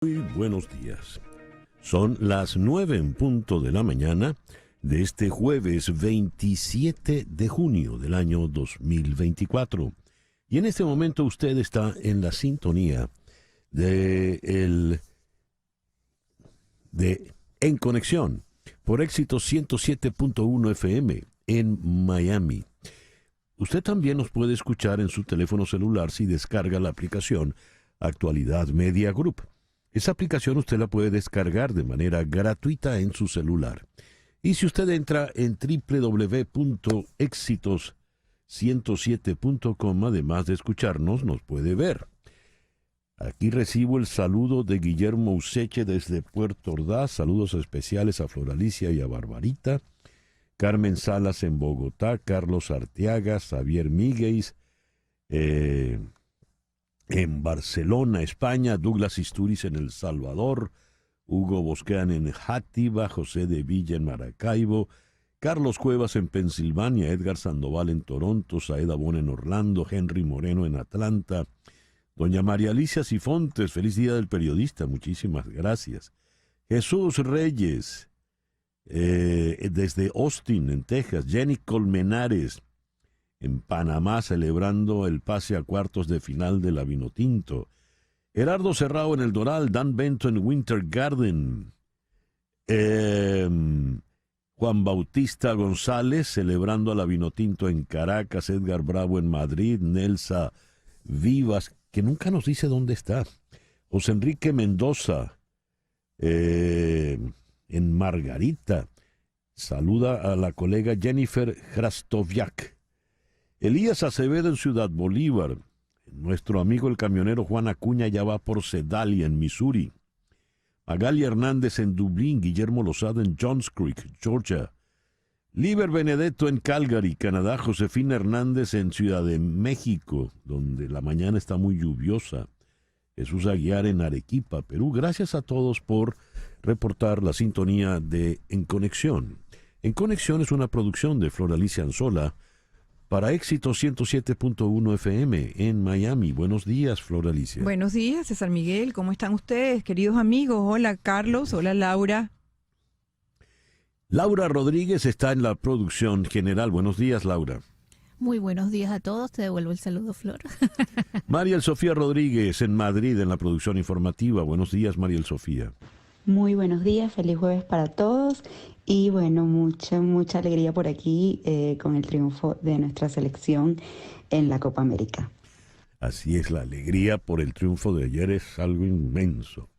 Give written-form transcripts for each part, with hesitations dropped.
Muy buenos días. Son las 9 en punto de la mañana de este jueves 27 de junio del año 2024. Y en este momento usted está en la sintonía de En Conexión por Éxito 107.1 FM en Miami. Usted también nos puede escuchar en su teléfono celular si descarga la aplicación Actualidad Media Group. Esa aplicación usted la puede descargar de manera gratuita en su celular. Y si usted entra en www.exitos107.com, además de escucharnos, nos puede ver. Aquí recibo el saludo de Guillermo Useche desde Puerto Ordaz. Saludos especiales a Floralicia y a Barbarita. Carmen Salas en Bogotá. Carlos Arteaga, Xavier Míguez, en Barcelona, España, Douglas Isturiz en El Salvador, Hugo Bosquean en Játiva, José de Villa en Maracaibo, Carlos Cuevas en Pensilvania, Edgar Sandoval en Toronto, Saeda Bon en Orlando, Henry Moreno en Atlanta, doña María Alicia Sifontes, feliz día del periodista, muchísimas gracias. Jesús Reyes, desde Austin, en Texas, Jenny Colmenares, en Panamá, celebrando el pase a cuartos de final de la Vinotinto. Gerardo Serrao en El Doral, Dan Bento en Winter Garden. Juan Bautista González celebrando a la Vinotinto en Caracas. Edgar Bravo en Madrid. Nelsa Vivas, que nunca nos dice dónde está. José Enrique Mendoza en Margarita. Saluda a la colega Jennifer Hrastoviak. Elías Acevedo en Ciudad Bolívar. Nuestro amigo el camionero Juan Acuña ya va por Sedalia en Missouri. Magali Hernández en Dublín. Guillermo Lozada en Johns Creek, Georgia. Liber Benedetto en Calgary, Canadá. Josefina Hernández en Ciudad de México, donde la mañana está muy lluviosa. Jesús Aguiar en Arequipa, Perú. Gracias a todos por reportar la sintonía de En Conexión. En Conexión es una producción de Floralicia Anzola para Éxito 107.1 FM en Miami. Buenos días, Floralicia. Buenos días, César Miguel. ¿Cómo están ustedes, queridos amigos? Hola, Carlos. Hola, Laura. Laura Rodríguez está en la producción general. Buenos días, Laura. Muy buenos días a todos. Te devuelvo el saludo, Flor. Mariel Sofía Rodríguez en Madrid en la producción informativa. Buenos días, Mariel Sofía. Muy buenos días, feliz jueves para todos y bueno, mucha alegría por aquí con el triunfo de nuestra selección en la Copa América. Así es, la alegría por el triunfo de ayer es algo inmenso.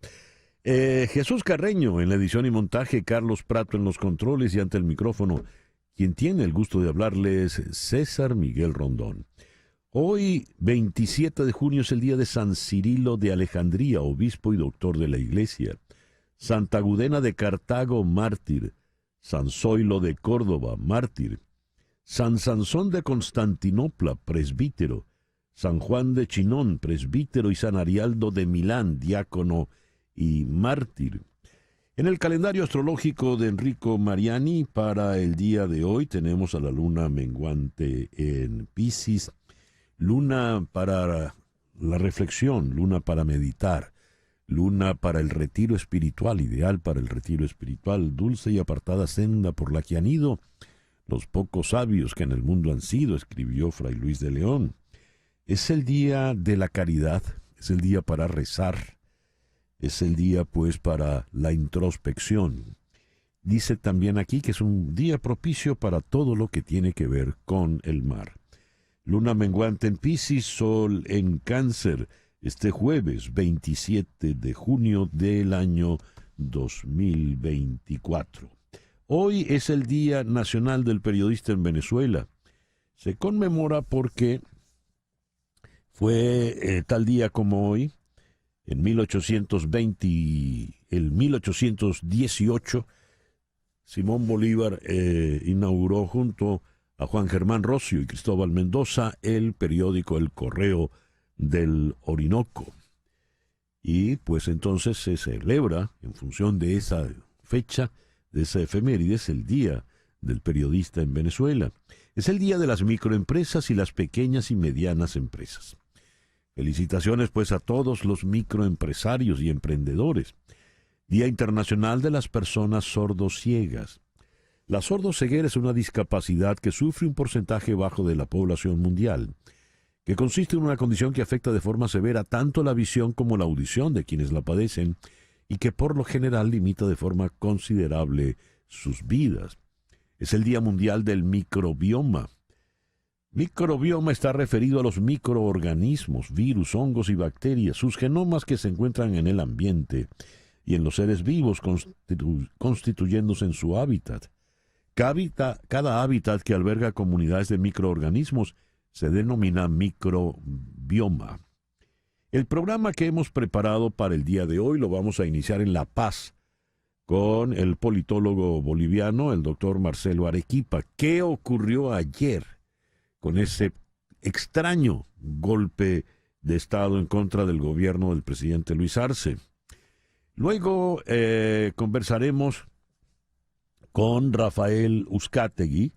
Jesús Carreño en la edición y montaje, Carlos Prato en los controles y ante el micrófono, quien tiene el gusto de hablarles, César Miguel Rondón. Hoy, 27 de junio, es el día de San Cirilo de Alejandría, obispo y doctor de la Iglesia. Santa Gudena de Cartago, mártir. San Zoilo de Córdoba, mártir. San Sansón de Constantinopla, presbítero. San Juan de Chinón, presbítero, y San Arialdo de Milán, diácono y mártir. En el calendario astrológico de Enrico Mariani, para el día de hoy tenemos a la luna menguante en Piscis, luna para la reflexión, luna para meditar, luna para el retiro espiritual, ideal para el retiro espiritual, dulce y apartada senda por la que han ido los pocos sabios que en el mundo han sido, escribió Fray Luis de León. Es el día de la caridad, es el día para rezar, es el día pues para la introspección. Dice también aquí que es un día propicio para todo lo que tiene que ver con el mar. Luna menguante en Piscis, sol en Cáncer, este jueves 27 de junio del año 2024. Hoy es el Día Nacional del Periodista en Venezuela. Se conmemora porque fue tal día como hoy, en 1818, Simón Bolívar inauguró junto a Juan Germán Rossio y Cristóbal Mendoza el periódico El Correo del Orinoco. Y pues entonces se celebra, en función de esa fecha, de esa efeméride, es el Día del Periodista en Venezuela. Es el Día de las microempresas y las pequeñas y medianas empresas. Felicitaciones pues a todos los microempresarios y emprendedores. Día Internacional de las Personas Sordociegas. La sordoceguera es una discapacidad que sufre un porcentaje bajo de la población mundial, que consiste en una condición que afecta de forma severa tanto la visión como la audición de quienes la padecen y que por lo general limita de forma considerable sus vidas. Es el Día Mundial del Microbioma. Microbioma está referido a los microorganismos, virus, hongos y bacterias, sus genomas que se encuentran en el ambiente y en los seres vivos constituyéndose en su hábitat. Cada hábitat que alberga comunidades de microorganismos se denomina microbioma. El programa que hemos preparado para el día de hoy lo vamos a iniciar en La Paz con el politólogo boliviano, el doctor Marcelo Arequipa. ¿Qué ocurrió ayer con ese extraño golpe de Estado en contra del gobierno del presidente Luis Arce? Luego conversaremos con Rafael Uzcategui,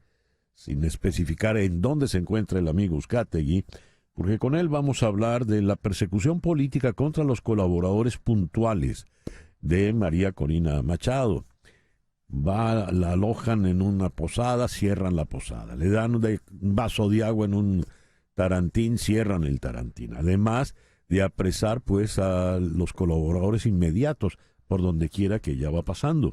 sin especificar en dónde se encuentra el amigo Uzcategui, porque con él vamos a hablar de la persecución política contra los colaboradores puntuales de María Corina Machado. La alojan en una posada, cierran la posada. Le dan un vaso de agua en un tarantín, cierran el tarantín. Además de apresar pues a los colaboradores inmediatos por donde quiera que ella va pasando.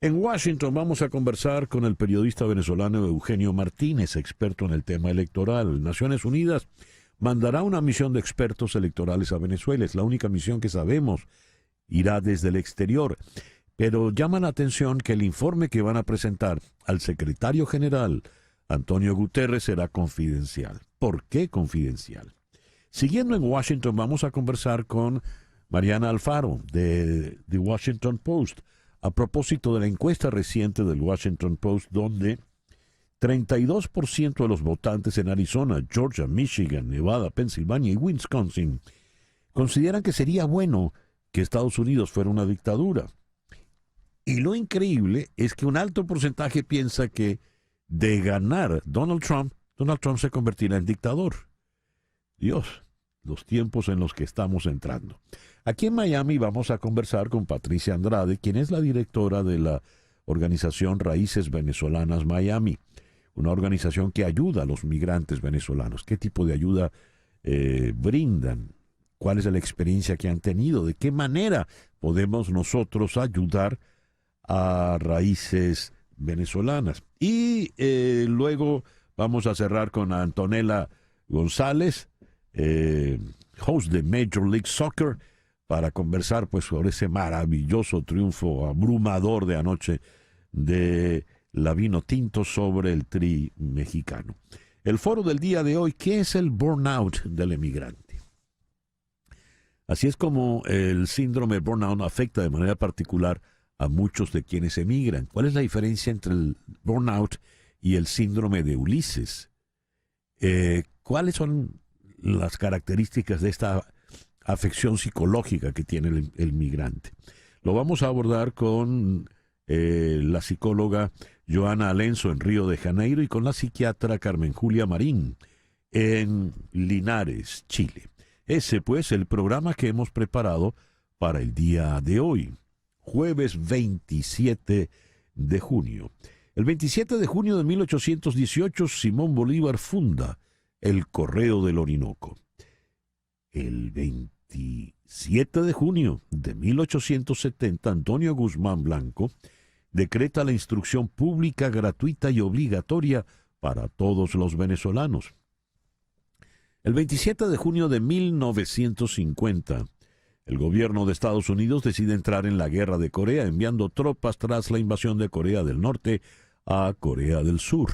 En Washington vamos a conversar con el periodista venezolano Eugenio Martínez, experto en el tema electoral. Naciones Unidas mandará una misión de expertos electorales a Venezuela. Es la única misión que sabemos. Irá desde el exterior. Pero llama la atención que el informe que van a presentar al secretario general, Antonio Guterres, será confidencial. ¿Por qué confidencial? Siguiendo en Washington, vamos a conversar con Mariana Alfaro, de The Washington Post, a propósito de la encuesta reciente del Washington Post, donde 32% de los votantes en Arizona, Georgia, Michigan, Nevada, Pensilvania y Wisconsin consideran que sería bueno que Estados Unidos fuera una dictadura. Y lo increíble es que un alto porcentaje piensa que de ganar Donald Trump se convertirá en dictador. Dios, los tiempos en los que estamos entrando. Aquí en Miami vamos a conversar con Patricia Andrade, quien es la directora de la organización Raíces Venezolanas Miami, una organización que ayuda a los migrantes venezolanos. ¿Qué tipo de ayuda brindan? ¿Cuál es la experiencia que han tenido? ¿De qué manera podemos nosotros ayudar a Raíces Venezolanas? Y luego vamos a cerrar con Antonella González, host de Major League Soccer, para conversar pues sobre ese maravilloso triunfo abrumador de anoche de la Vinotinto sobre el Tri mexicano. El foro del día de hoy, ¿qué es el burnout del emigrante? Así es como el síndrome de burnout afecta de manera particular a muchos de quienes emigran. ¿Cuál es la diferencia entre el burnout y el síndrome de Ulises? ¿Cuáles son las características de esta afección psicológica que tiene el migrante? Lo vamos a abordar con la psicóloga Joana Alenzo en Río de Janeiro y con la psiquiatra Carmen Julia Marín en Linares, Chile. Ese pues el programa que hemos preparado para el día de hoy, jueves 27 de junio. El 27 de junio de 1818, Simón Bolívar funda el Correo del Orinoco. El 27 de junio de 1870, Antonio Guzmán Blanco decreta la instrucción pública gratuita y obligatoria para todos los venezolanos. El 27 de junio de 1950, el gobierno de Estados Unidos decide entrar en la guerra de Corea, enviando tropas tras la invasión de Corea del Norte a Corea del Sur.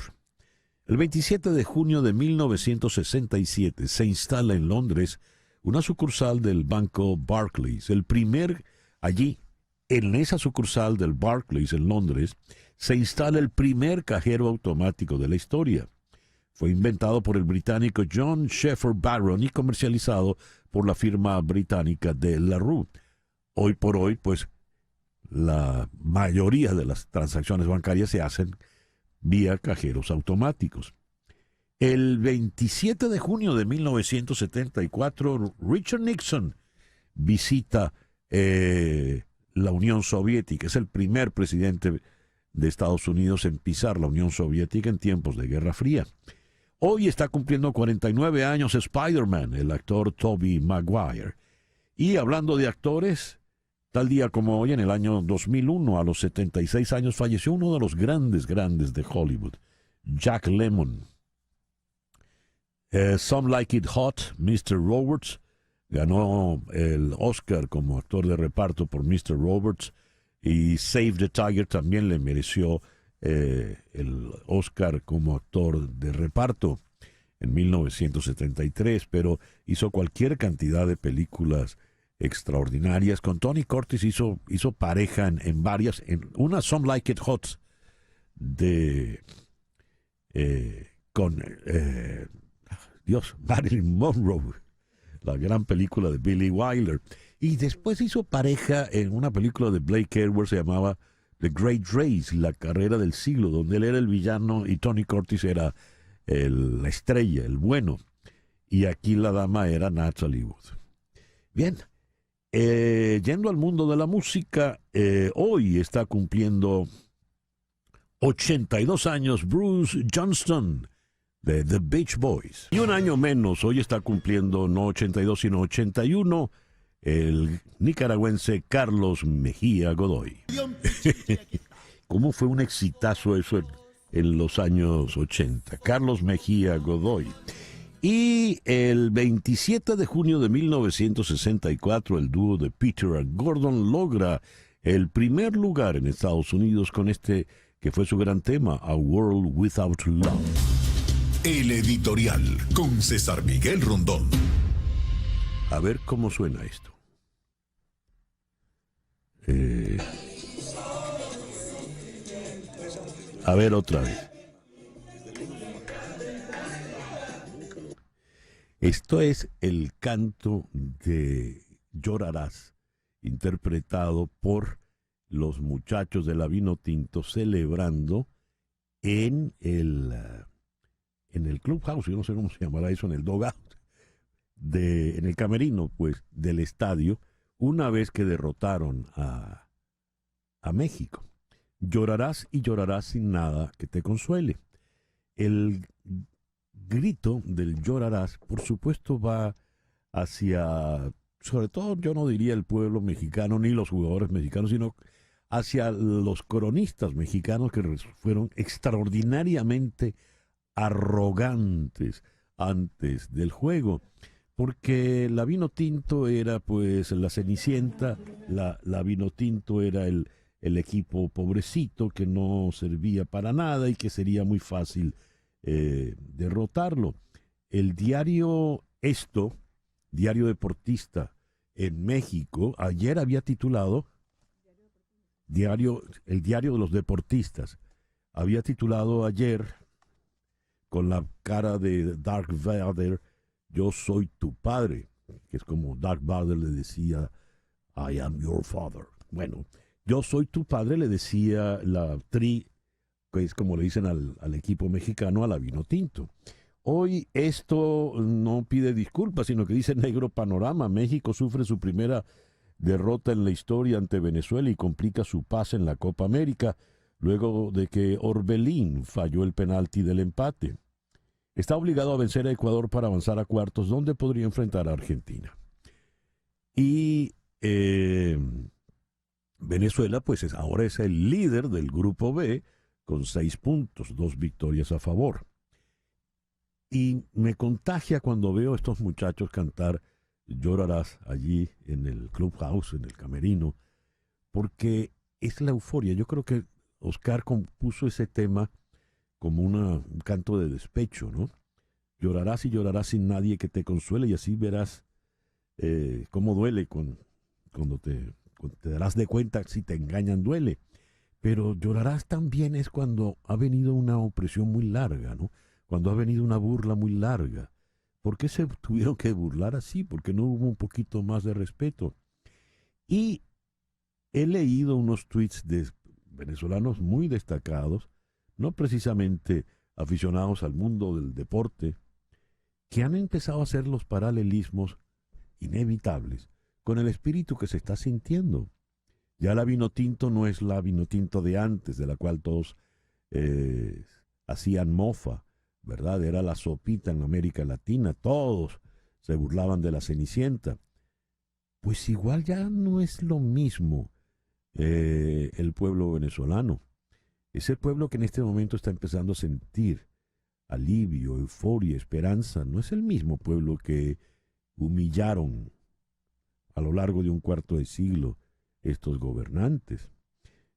El 27 de junio de 1967 se instala en Londres una sucursal del banco Barclays. Allí, en esa sucursal del Barclays en Londres, se instala el primer cajero automático de la historia. Fue inventado por el británico John Sheffer Barron y comercializado por la firma británica de LaRue. Hoy por hoy, pues, la mayoría de las transacciones bancarias se hacen vía cajeros automáticos. El 27 de junio de 1974, Richard Nixon visita la Unión Soviética. Es el primer presidente de Estados Unidos en pisar la Unión Soviética en tiempos de Guerra Fría. Hoy está cumpliendo 49 años Spider-Man, el actor Tobey Maguire. Y hablando de actores, tal día como hoy, en el año 2001, a los 76 años, falleció uno de los grandes de Hollywood, Jack Lemmon. Some Like It Hot, Mr. Roberts, ganó el Oscar como actor de reparto por Mr. Roberts, y Save the Tiger también le mereció el Oscar como actor de reparto en 1973, pero hizo cualquier cantidad de películas extraordinarias. Con Tony Curtis hizo pareja en varias, en una Some Like It Hot con Marilyn Monroe, la gran película de Billy Wilder. Y después hizo pareja en una película de Blake Edwards, se llamaba The Great Race, la carrera del siglo, donde él era el villano y Tony Curtis era la estrella, el bueno. Y aquí la dama era Natalie Wood. Bien, yendo al mundo de la música, hoy está cumpliendo 82 años Bruce Johnston, de The Beach Boys. Y un año menos, hoy está cumpliendo no 82 sino 81, el nicaragüense Carlos Mejía Godoy. ¿Cómo fue un exitazo eso en los años 80? Carlos Mejía Godoy. Y el 27 de junio de 1964, el dúo de Peter and Gordon logra el primer lugar en Estados Unidos con este que fue su gran tema, A World Without Love. El editorial con César Miguel Rondón. A ver cómo suena esto. A ver otra vez. Esto es el canto de Llorarás, interpretado por los muchachos de la Vino Tinto, celebrando en el Clubhouse, yo no sé cómo se llamará eso, en el Dogout, en el camerino, pues, del estadio, una vez que derrotaron a México. Llorarás y llorarás sin nada que te consuele. El grito del llorarás, por supuesto, va hacia, sobre todo, yo no diría el pueblo mexicano ni los jugadores mexicanos, sino hacia los cronistas mexicanos que fueron extraordinariamente arrogantes antes del juego, porque la Vino Tinto era pues la Cenicienta, la Vino Tinto era el equipo pobrecito que no servía para nada y que sería muy fácil derrotarlo. El diario diario deportista en México, ayer había titulado, el diario de los deportistas, había titulado ayer, con la cara de Darth Vader, yo soy tu padre, que es como Darth Vader le decía, I am your father. Bueno, yo soy tu padre, le decía la Tri, que es como le dicen al equipo mexicano, a la Vino Tinto. Hoy esto no pide disculpas, sino que dice negro panorama. México sufre su primera derrota en la historia ante Venezuela y complica su pase en la Copa América, luego de que Orbelín falló el penalti del empate. Está obligado a vencer a Ecuador para avanzar a cuartos, donde podría enfrentar a Argentina. Y Venezuela, pues ahora es el líder del Grupo B, con 6 puntos, 2 victorias a favor. Y me contagia cuando veo a estos muchachos cantar Llorarás allí en el Clubhouse, en el camerino, porque es la euforia. Yo creo que Oscar compuso ese tema como un canto de despecho, ¿no? Llorarás y llorarás sin nadie que te consuele, y así verás cómo duele cuando te darás de cuenta si te engañan, duele. Pero llorarás también es cuando ha venido una opresión muy larga, ¿no? Cuando ha venido una burla muy larga. ¿Por qué se tuvieron que burlar así? Porque no hubo un poquito más de respeto. Y he leído unos tweets de venezolanos muy destacados, no precisamente aficionados al mundo del deporte, que han empezado a hacer los paralelismos inevitables con el espíritu que se está sintiendo. Ya la Vinotinto no es la Vinotinto de antes, de la cual todos hacían mofa, ¿verdad? Era la sopita en América Latina, todos se burlaban de la Cenicienta. Pues igual ya no es lo mismo el pueblo venezolano. Ese pueblo que en este momento está empezando a sentir alivio, euforia, esperanza, no es el mismo pueblo que humillaron a lo largo de un cuarto de siglo estos gobernantes.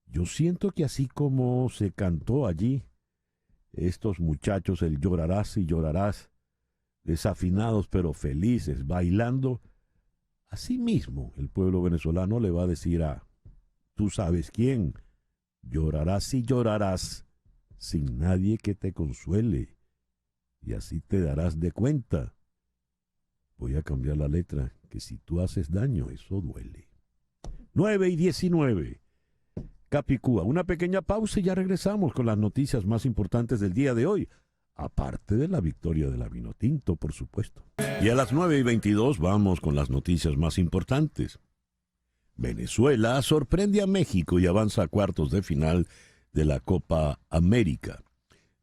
Yo siento que así como se cantó allí, estos muchachos, el llorarás y llorarás, desafinados pero felices, bailando, así mismo el pueblo venezolano le va a decir a tú sabes quién, llorarás y llorarás sin nadie que te consuele, y así te darás de cuenta. Voy a cambiar la letra, que si tú haces daño, eso duele. 9:19. Capicúa, una pequeña pausa y ya regresamos con las noticias más importantes del día de hoy, aparte de la victoria de la Vinotinto, por supuesto. Y a las 9:22 vamos con las noticias más importantes. Venezuela sorprende a México y avanza a cuartos de final de la Copa América.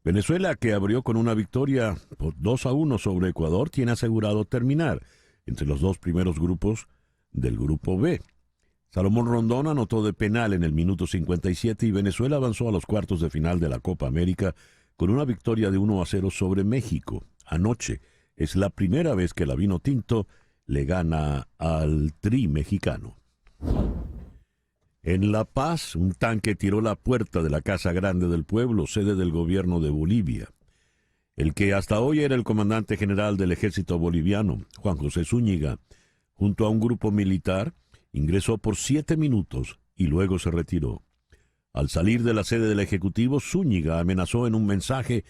Venezuela, que abrió con una victoria por 2-1 sobre Ecuador, tiene asegurado terminar entre los dos primeros grupos del Grupo B. Salomón Rondón anotó de penal en el minuto 57 y Venezuela avanzó a los cuartos de final de la Copa América con una victoria de 1-0 sobre México. Anoche es la primera vez que la Vinotinto le gana al Tri mexicano. En La Paz, un tanque tiró la puerta de la Casa Grande del Pueblo, sede del gobierno de Bolivia. El que hasta hoy era el comandante general del ejército boliviano, Juan José Zúñiga, junto a un grupo militar, ingresó por 7 minutos y luego se retiró. Al salir de la sede del Ejecutivo, Zúñiga amenazó en un mensaje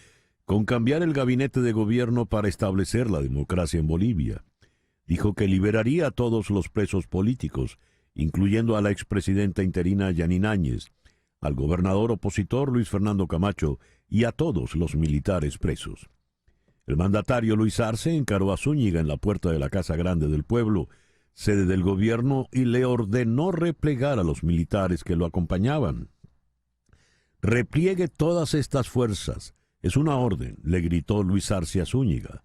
con cambiar el gabinete de gobierno para establecer la democracia en Bolivia. Dijo que liberaría a todos los presos políticos, incluyendo a la expresidenta interina Yanine Áñez, al gobernador opositor Luis Fernando Camacho y a todos los militares presos. El mandatario Luis Arce encaró a Zúñiga en la puerta de la Casa Grande del Pueblo, sede del gobierno, y le ordenó replegar a los militares que lo acompañaban. «Repliegue todas estas fuerzas. Es una orden», le gritó Luis Arce a Zúñiga.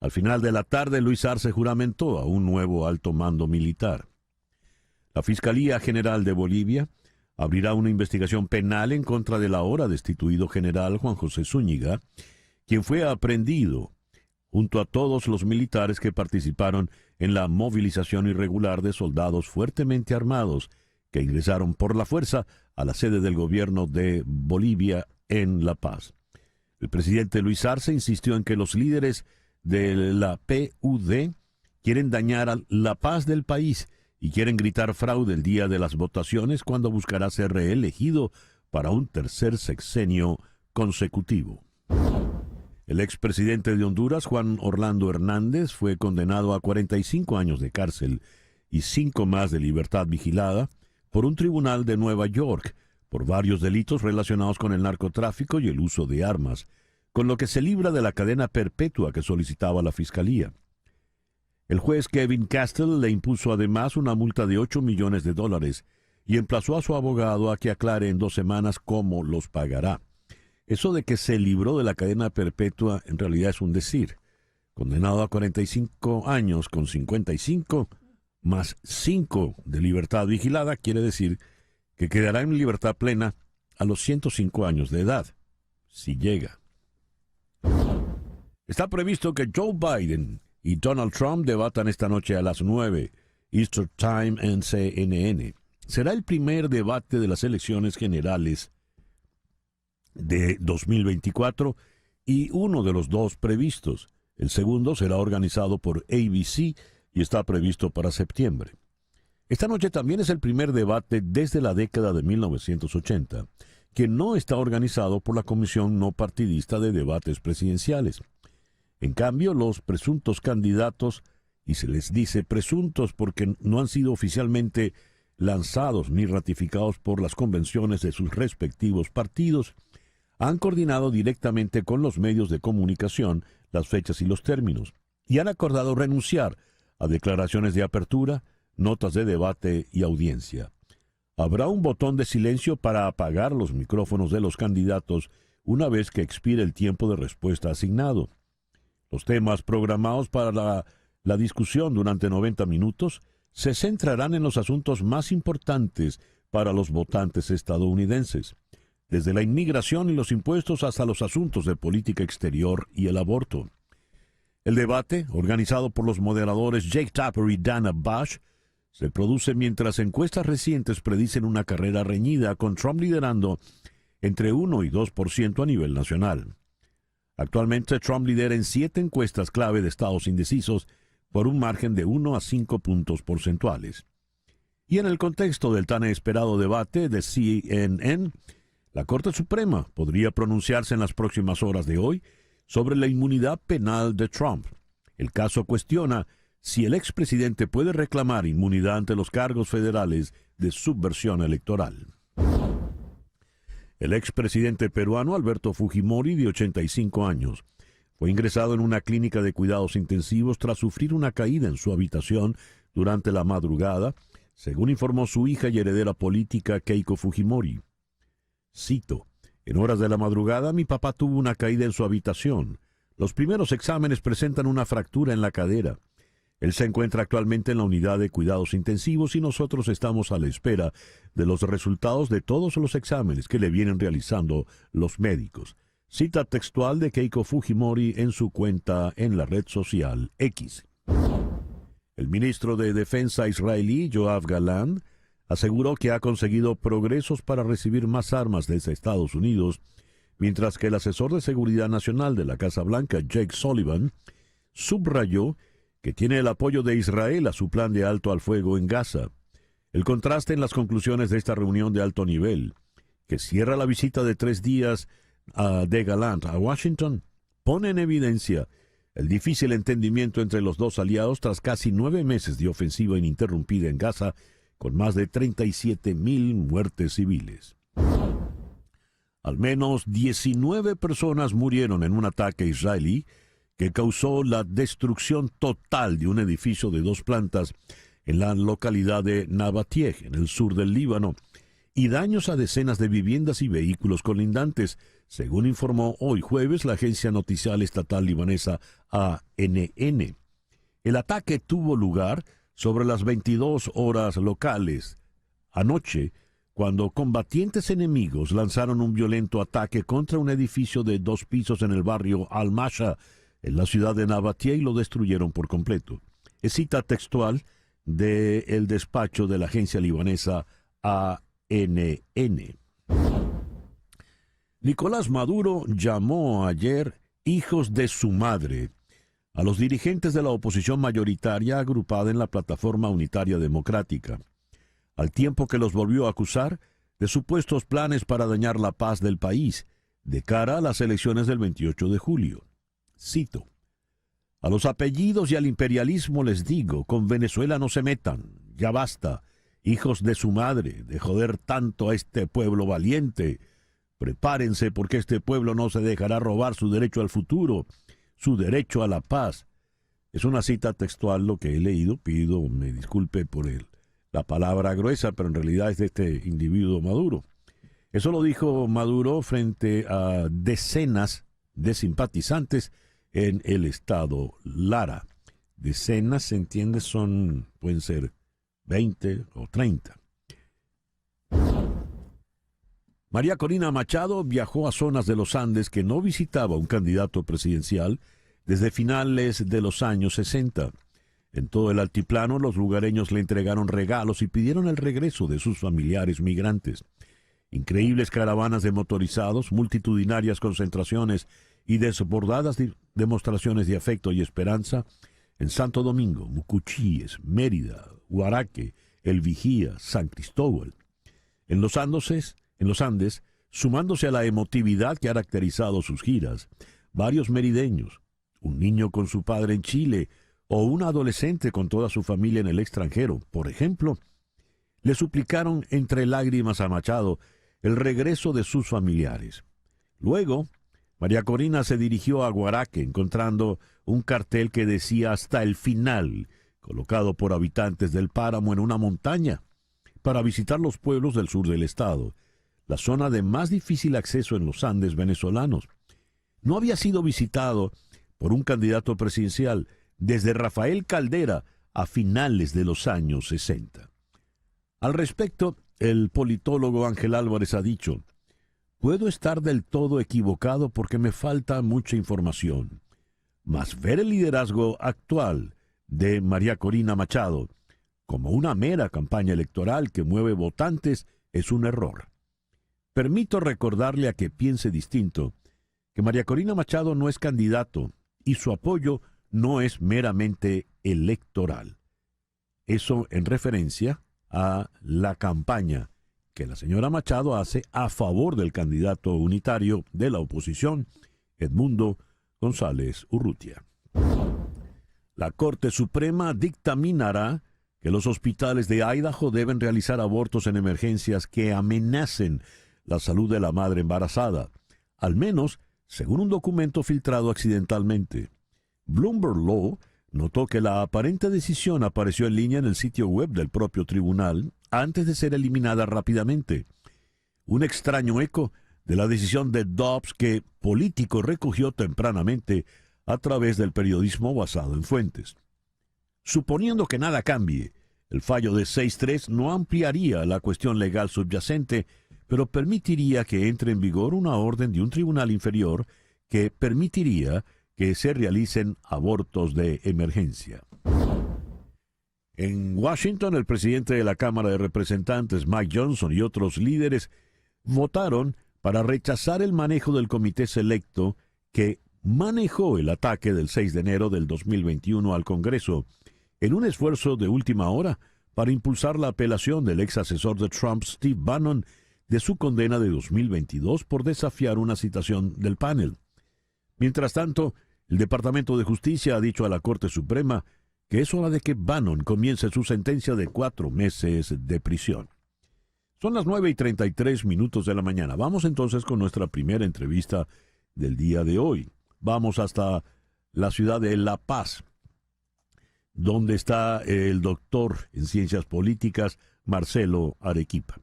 Al final de la tarde, Luis Arce juramentó a un nuevo alto mando militar. La Fiscalía General de Bolivia abrirá una investigación penal en contra del ahora destituido general Juan José Zúñiga, quien fue aprehendido junto a todos los militares que participaron en la movilización irregular de soldados fuertemente armados que ingresaron por la fuerza a la sede del gobierno de Bolivia en La Paz. El presidente Luis Arce insistió en que los líderes de la PUD quieren dañar la paz del país y quieren gritar fraude el día de las votaciones cuando buscará ser reelegido para un tercer sexenio consecutivo. El expresidente de Honduras, Juan Orlando Hernández, fue condenado a 45 años de cárcel y 5 más de libertad vigilada por un tribunal de Nueva York por varios delitos relacionados con el narcotráfico y el uso de armas, con lo que se libra de la cadena perpetua que solicitaba la Fiscalía. El juez Kevin Castle le impuso además una multa de $8 millones y emplazó a su abogado a que aclare en 2 semanas cómo los pagará. Eso de que se libró de la cadena perpetua en realidad es un decir. Condenado a 45 años con 55 más 5 de libertad vigilada, quiere decir que quedará en libertad plena a los 105 años de edad, si llega. Está previsto que Joe Biden y Donald Trump debatan esta noche a las 9, Eastern Time en CNN. Será el primer debate de las elecciones generales de 2024 y uno de los 2 previstos. El segundo será organizado por ABC y está previsto para septiembre. Esta noche también es el primer debate desde la década de 1980, que no está organizado por la Comisión No Partidista de Debates Presidenciales. En cambio, los presuntos candidatos, y se les dice presuntos porque no han sido oficialmente lanzados ni ratificados por las convenciones de sus respectivos partidos, han coordinado directamente con los medios de comunicación las fechas y los términos, y han acordado renunciar a declaraciones de apertura, notas de debate y audiencia. Habrá un botón de silencio para apagar los micrófonos de los candidatos una vez que expire el tiempo de respuesta asignado. Los temas programados para la discusión durante 90 minutos se centrarán en los asuntos más importantes para los votantes estadounidenses, desde la inmigración y los impuestos hasta los asuntos de política exterior y el aborto. El debate, organizado por los moderadores Jake Tapper y Dana Bash, se produce mientras encuestas recientes predicen una carrera reñida con Trump liderando entre 1 y 2% a nivel nacional. Actualmente Trump lidera en 7 encuestas clave de estados indecisos por un margen de 1 a 5 puntos porcentuales. Y en el contexto del tan esperado debate de CNN, la Corte Suprema podría pronunciarse en las próximas horas de hoy sobre la inmunidad penal de Trump. El caso cuestiona si el expresidente puede reclamar inmunidad ante los cargos federales de subversión electoral. El expresidente peruano Alberto Fujimori, de 85 años, fue ingresado en una clínica de cuidados intensivos tras sufrir una caída en su habitación durante la madrugada, según informó su hija y heredera política Keiko Fujimori. Cito: "En horas de la madrugada mi papá tuvo una caída en su habitación. Los primeros exámenes presentan una fractura en la cadera. Él se encuentra actualmente en la unidad de cuidados intensivos y nosotros estamos a la espera de los resultados de todos los exámenes que le vienen realizando los médicos". Cita textual de Keiko Fujimori en su cuenta en la red social X. El ministro de Defensa israelí, Yoav Gallant, aseguró que ha conseguido progresos para recibir más armas desde Estados Unidos, mientras que el asesor de Seguridad Nacional de la Casa Blanca, Jake Sullivan, subrayó que tiene el apoyo de Israel a su plan de alto al fuego en Gaza. El contraste en las conclusiones de esta reunión de alto nivel, que cierra la visita de 3 días de Gallant a Washington, pone en evidencia el difícil entendimiento entre los dos aliados tras casi 9 meses de ofensiva ininterrumpida en Gaza, con más de 37,000 muertes civiles. Al menos 19 personas murieron en un ataque israelí que causó la destrucción total de un edificio de 2 plantas en la localidad de Nabatieh, en el sur del Líbano, y daños a decenas de viviendas y vehículos colindantes, según informó hoy jueves la agencia noticial estatal libanesa ANN. El ataque tuvo lugar sobre las 22 horas locales anoche, cuando combatientes enemigos lanzaron un violento ataque contra un edificio de 2 pisos en el barrio Al-Masha, en la ciudad de Nabatieh, y lo destruyeron por completo. Es cita textual del despacho de la agencia libanesa ANN. Nicolás Maduro llamó ayer hijos de su madre a los dirigentes de la oposición mayoritaria agrupada en la Plataforma Unitaria Democrática, al tiempo que los volvió a acusar de supuestos planes para dañar la paz del país de cara a las elecciones del 28 de julio. Cito: "A los apellidos y al imperialismo les digo, con Venezuela no se metan, ya basta, hijos de su madre, de joder tanto a este pueblo valiente. Prepárense porque este pueblo no se dejará robar su derecho al futuro, su derecho a la paz". Es una cita textual lo que he leído, pido me disculpe por la palabra gruesa, pero en realidad es de este individuo Maduro. Eso lo dijo Maduro frente a decenas de simpatizantes en el estado Lara. Decenas, se entiende, pueden ser 20 o 30. María Corina Machado viajó a zonas de los Andes que no visitaba un candidato presidencial desde finales de los años 60. En todo el altiplano, los lugareños le entregaron regalos y pidieron el regreso de sus familiares migrantes. Increíbles caravanas de motorizados, multitudinarias concentraciones y desbordadas demostraciones de afecto y esperanza en Santo Domingo, Mucuchíes, Mérida, Huaraque, El Vigía, San Cristóbal. En los Andes, sumándose a la emotividad que ha caracterizado sus giras, varios merideños, un niño con su padre en Chile o un adolescente con toda su familia en el extranjero, por ejemplo, le suplicaron entre lágrimas a Machado el regreso de sus familiares. Luego, María Corina se dirigió a Guaraque, encontrando un cartel que decía "Hasta el final", colocado por habitantes del páramo en una montaña, para visitar los pueblos del sur del estado, la zona de más difícil acceso en los Andes venezolanos. No había sido visitado por un candidato presidencial desde Rafael Caldera a finales de los años 60. Al respecto, el politólogo Ángel Álvarez ha dicho: "Puedo estar del todo equivocado porque me falta mucha información, mas ver el liderazgo actual de María Corina Machado como una mera campaña electoral que mueve votantes es un error. Permito recordarle a que piense distinto que María Corina Machado no es candidato y su apoyo no es meramente electoral". Eso en referencia a la campaña que la señora Machado hace a favor del candidato unitario de la oposición, Edmundo González Urrutia. La Corte Suprema dictaminará que los hospitales de Idaho deben realizar abortos en emergencias que amenacen la salud de la madre embarazada, al menos según un documento filtrado accidentalmente. Bloomberg Law notó que la aparente decisión apareció en línea en el sitio web del propio tribunal antes de ser eliminada rápidamente. Un extraño eco de la decisión de Dobbs que Político recogió tempranamente a través del periodismo basado en fuentes. Suponiendo que nada cambie, el fallo de 6-3 no ampliaría la cuestión legal subyacente, pero permitiría que entre en vigor una orden de un tribunal inferior que permitiría que se realicen abortos de emergencia. En Washington, el presidente de la Cámara de Representantes, Mike Johnson, y otros líderes votaron para rechazar el manejo del comité selecto que manejó el ataque del 6 de enero del 2021 al Congreso, en un esfuerzo de última hora para impulsar la apelación del ex asesor de Trump, Steve Bannon, de su condena de 2022 por desafiar una citación del panel. Mientras tanto, el Departamento de Justicia ha dicho a la Corte Suprema que es hora de que Bannon comience su sentencia de 4 meses de prisión. Son las 9:33 de la mañana. Vamos entonces con nuestra primera entrevista del día de hoy. Vamos hasta la ciudad de La Paz, donde está el doctor en Ciencias Políticas, Marcelo Arequipa.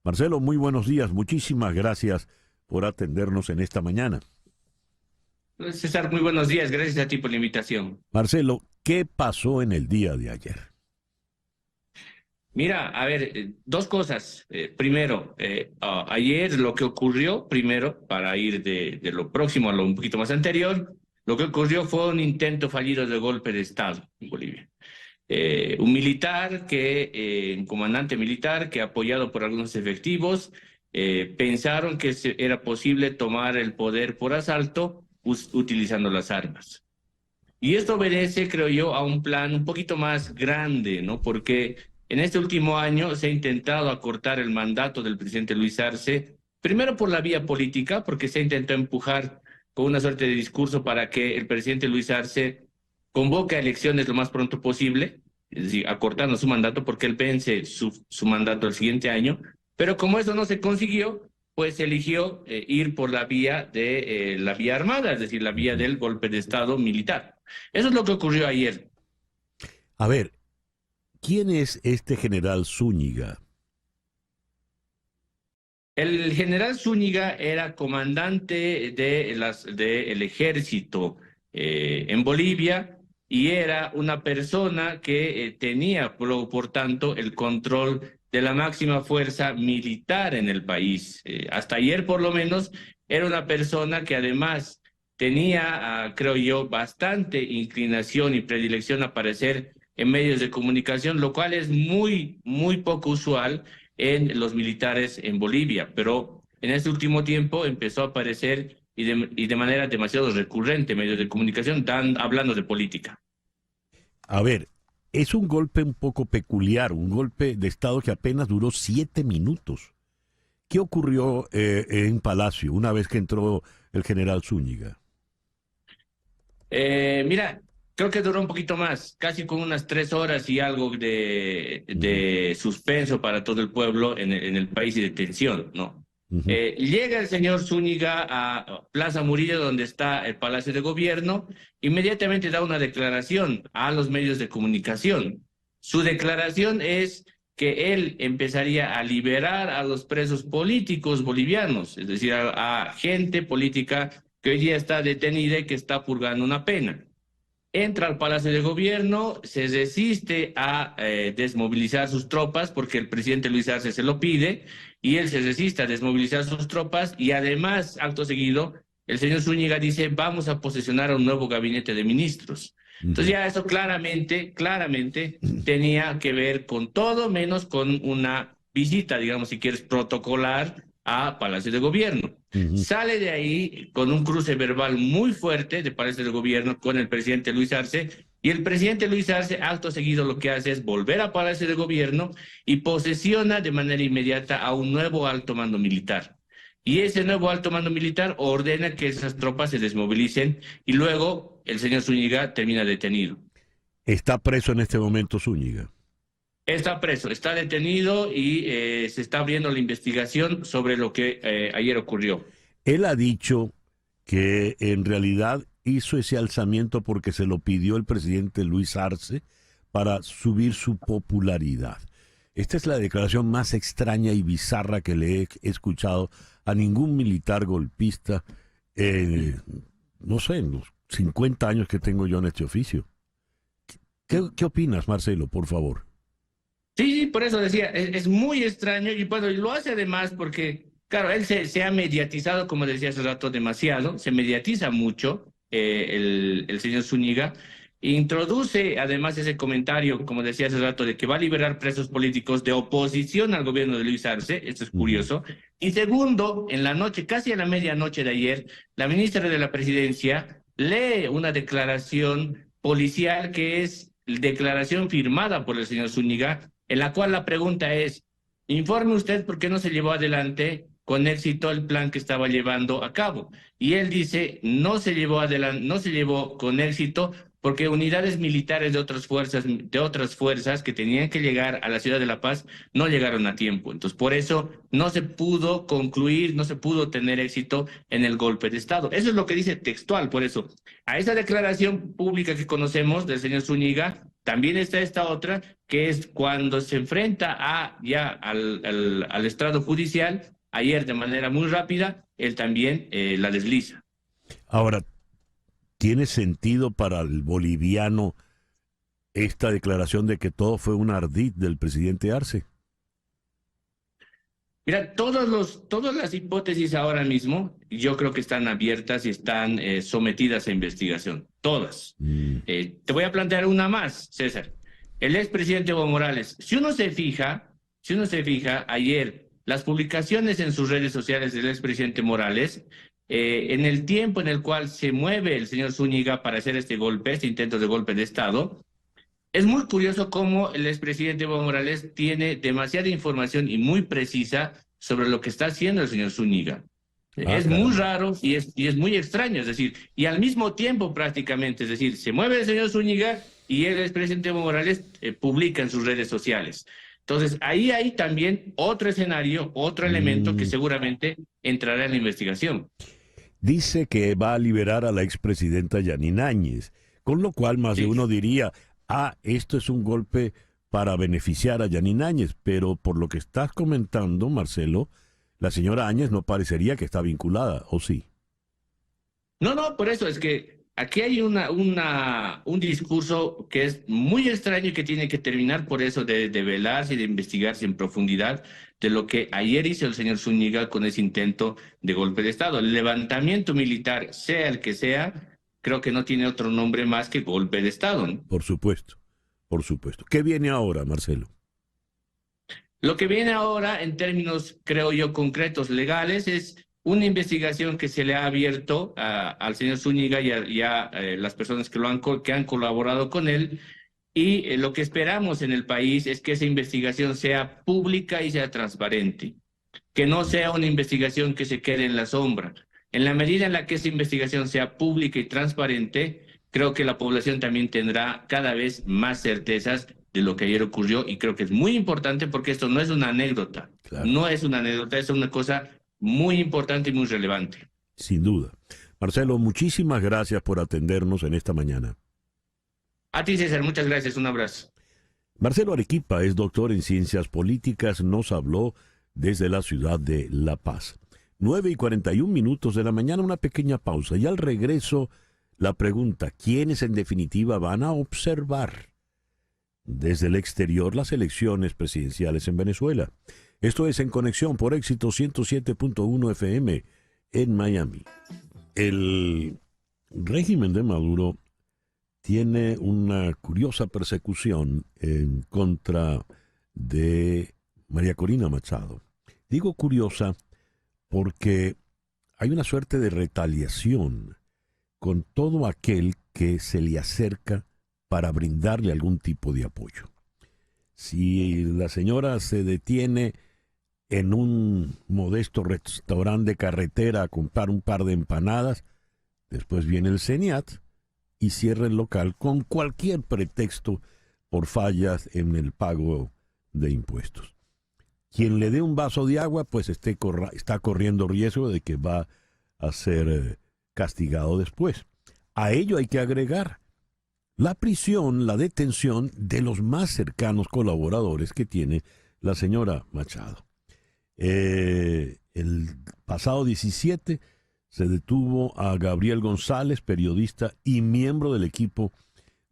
Marcelo, muy buenos días. Muchísimas gracias por atendernos en esta mañana. César, muy buenos días. Gracias a ti por la invitación. Marcelo, ¿qué pasó en el día de ayer? Mira, a ver, dos cosas. Primero, ayer lo que ocurrió, primero, para ir de lo próximo a lo un poquito más anterior, lo que ocurrió fue un intento fallido de golpe de Estado en Bolivia. Un militar, un comandante militar que, apoyado por algunos efectivos, pensaron que era posible tomar el poder por asalto utilizando las armas. Y esto obedece, creo yo, a un plan un poquito más grande, ¿no? Porque en este último año se ha intentado acortar el mandato del presidente Luis Arce, primero por la vía política, porque se ha intentado empujar con una suerte de discurso para que el presidente Luis Arce convoque a elecciones lo más pronto posible, es decir, acortando su mandato porque él vence su mandato el siguiente año, pero como eso no se consiguió, pues eligió ir por la vía de la vía armada, es decir, la vía del golpe de Estado militar. Eso es lo que ocurrió ayer. A ver, ¿quién es este general Zúñiga? El general Zúñiga era comandante del ejército en Bolivia y era una persona que tenía, por tanto, el control de la máxima fuerza militar en el país. Hasta ayer, por lo menos, era una persona que además tenía, creo yo, bastante inclinación y predilección a aparecer en medios de comunicación, lo cual es muy, muy poco usual en los militares en Bolivia, pero en este último tiempo empezó a aparecer y de manera demasiado recurrente en medios de comunicación, hablando de política. A ver, es un golpe un poco peculiar, un golpe de Estado que apenas duró 7 minutos. ¿Qué ocurrió en Palacio una vez que entró el general Zúñiga? Mira, creo que duró un poquito más, casi con unas 3 horas y algo de suspenso para todo el pueblo en el país y de tensión, ¿no? Llega el señor Zúñiga a Plaza Murillo, donde está el Palacio de Gobierno, inmediatamente da una declaración a los medios de comunicación. Su declaración es que él empezaría a liberar a los presos políticos bolivianos, es decir, a gente política que hoy día está detenida y que está purgando una pena. Entra al Palacio de Gobierno, se resiste a desmovilizar sus tropas porque el presidente Luis Arce se lo pide, y él se resiste a desmovilizar sus tropas, y además, acto seguido, el señor Zúñiga dice, vamos a posesionar a un nuevo gabinete de ministros. Entonces ya eso claramente tenía que ver con todo menos con una visita, digamos, si quieres, protocolar a Palacio de Gobierno. Sale de ahí con un cruce verbal muy fuerte de Palacio de Gobierno con el presidente Luis Arce, y el presidente Luis Arce, acto seguido, lo que hace es volver a Palacio de Gobierno y posesiona de manera inmediata a un nuevo alto mando militar. Y ese nuevo alto mando militar ordena que esas tropas se desmovilicen, y luego el señor Zúñiga termina detenido. ¿Está preso en este momento Zúñiga? Está preso, está detenido, y se está abriendo la investigación sobre lo que ayer ocurrió. Él ha dicho que en realidad hizo ese alzamiento porque se lo pidió el presidente Luis Arce para subir su popularidad. Esta es la declaración más extraña y bizarra que le he escuchado a ningún militar golpista, no sé, en los 50 años que tengo yo en este oficio. ¿Qué opinas, Marcelo, por favor? Sí, por eso decía, es muy extraño, y bueno, lo hace además porque, claro, él se ha mediatizado, como decía hace rato, demasiado, se mediatiza mucho el señor Zúñiga, introduce además ese comentario, como decía hace rato, de que va a liberar presos políticos de oposición al gobierno de Luis Arce, esto es curioso, y segundo, en la noche, casi a la medianoche de ayer, la ministra de la Presidencia lee una declaración policial que es declaración firmada por el señor Zúñiga, en la cual la pregunta es, informe usted por qué no se llevó adelante con éxito el plan que estaba llevando a cabo. Y él dice, no se llevó con éxito porque unidades militares de otras fuerzas que tenían que llegar a la ciudad de La Paz no llegaron a tiempo. Entonces, por eso no se pudo concluir, no se pudo tener éxito en el golpe de Estado. Eso es lo que dice textual. Por eso, a esa declaración pública que conocemos del señor Zúñiga, también está esta otra, que es cuando se enfrenta al estrado judicial. Ayer, de manera muy rápida, él también la desliza. Ahora, ¿tiene sentido para el boliviano esta declaración de que todo fue un ardid del presidente Arce? Mira, todas las hipótesis ahora mismo, yo creo que están abiertas y están sometidas a investigación. Todas. Te voy a plantear una más, César. El expresidente Evo Morales, si uno se fija, ayer, las publicaciones en sus redes sociales del expresidente Morales, en el tiempo en el cual se mueve el señor Zúñiga para hacer este intento de golpe de Estado, es muy curioso cómo el expresidente Evo Morales tiene demasiada información y muy precisa sobre lo que está haciendo el señor Zúñiga. Es muy raro y es muy extraño, es decir, y al mismo tiempo prácticamente, es decir, se mueve el señor Zúñiga y el expresidente Evo Morales publica en sus redes sociales. Entonces, ahí hay también otro escenario, otro elemento que seguramente entrará en la investigación. Dice que va a liberar a la expresidenta Yanine Áñez, con lo cual más de uno diría, esto es un golpe para beneficiar a Yanine Áñez, pero por lo que estás comentando, Marcelo, la señora Áñez no parecería que está vinculada, ¿o sí? No, por eso es que aquí hay un discurso que es muy extraño y que tiene que terminar por eso de velarse y de investigarse en profundidad de lo que ayer hizo el señor Zúñiga con ese intento de golpe de Estado. El levantamiento militar, sea el que sea, creo que no tiene otro nombre más que golpe de Estado, ¿no? Por supuesto. ¿Qué viene ahora, Marcelo? Lo que viene ahora, en términos, creo yo, concretos, legales, es una investigación que se le ha abierto al señor Zúñiga y a las personas que han colaborado con él, y lo que esperamos en el país es que esa investigación sea pública y sea transparente, que no sea una investigación que se quede en la sombra. En la medida en la que esa investigación sea pública y transparente, creo que la población también tendrá cada vez más certezas de lo que ayer ocurrió, y creo que es muy importante porque esto no es una anécdota, no es una anécdota, es una cosa muy importante y muy relevante. Sin duda. Marcelo, muchísimas gracias por atendernos en esta mañana. A ti, César, muchas gracias. Un abrazo. Marcelo Arequipa es doctor en ciencias políticas, nos habló desde la ciudad de La Paz. 9:41 de la mañana, una pequeña pausa y al regreso la pregunta, ¿quiénes en definitiva van a observar desde el exterior las elecciones presidenciales en Venezuela? Esto es En Conexión por Éxito 107.1 FM en Miami. El régimen de Maduro tiene una curiosa persecución en contra de María Corina Machado. Digo curiosa porque hay una suerte de retaliación con todo aquel que se le acerca para brindarle algún tipo de apoyo. Si la señora se detiene en un modesto restaurante de carretera a comprar un par de empanadas, después viene el CENIAT y cierra el local con cualquier pretexto por fallas en el pago de impuestos. Quien le dé un vaso de agua, pues está corriendo riesgo de que va a ser castigado después. A ello hay que agregar la prisión, la detención de los más cercanos colaboradores que tiene la señora Machado. El pasado 17 se detuvo a Gabriel González, periodista y miembro del equipo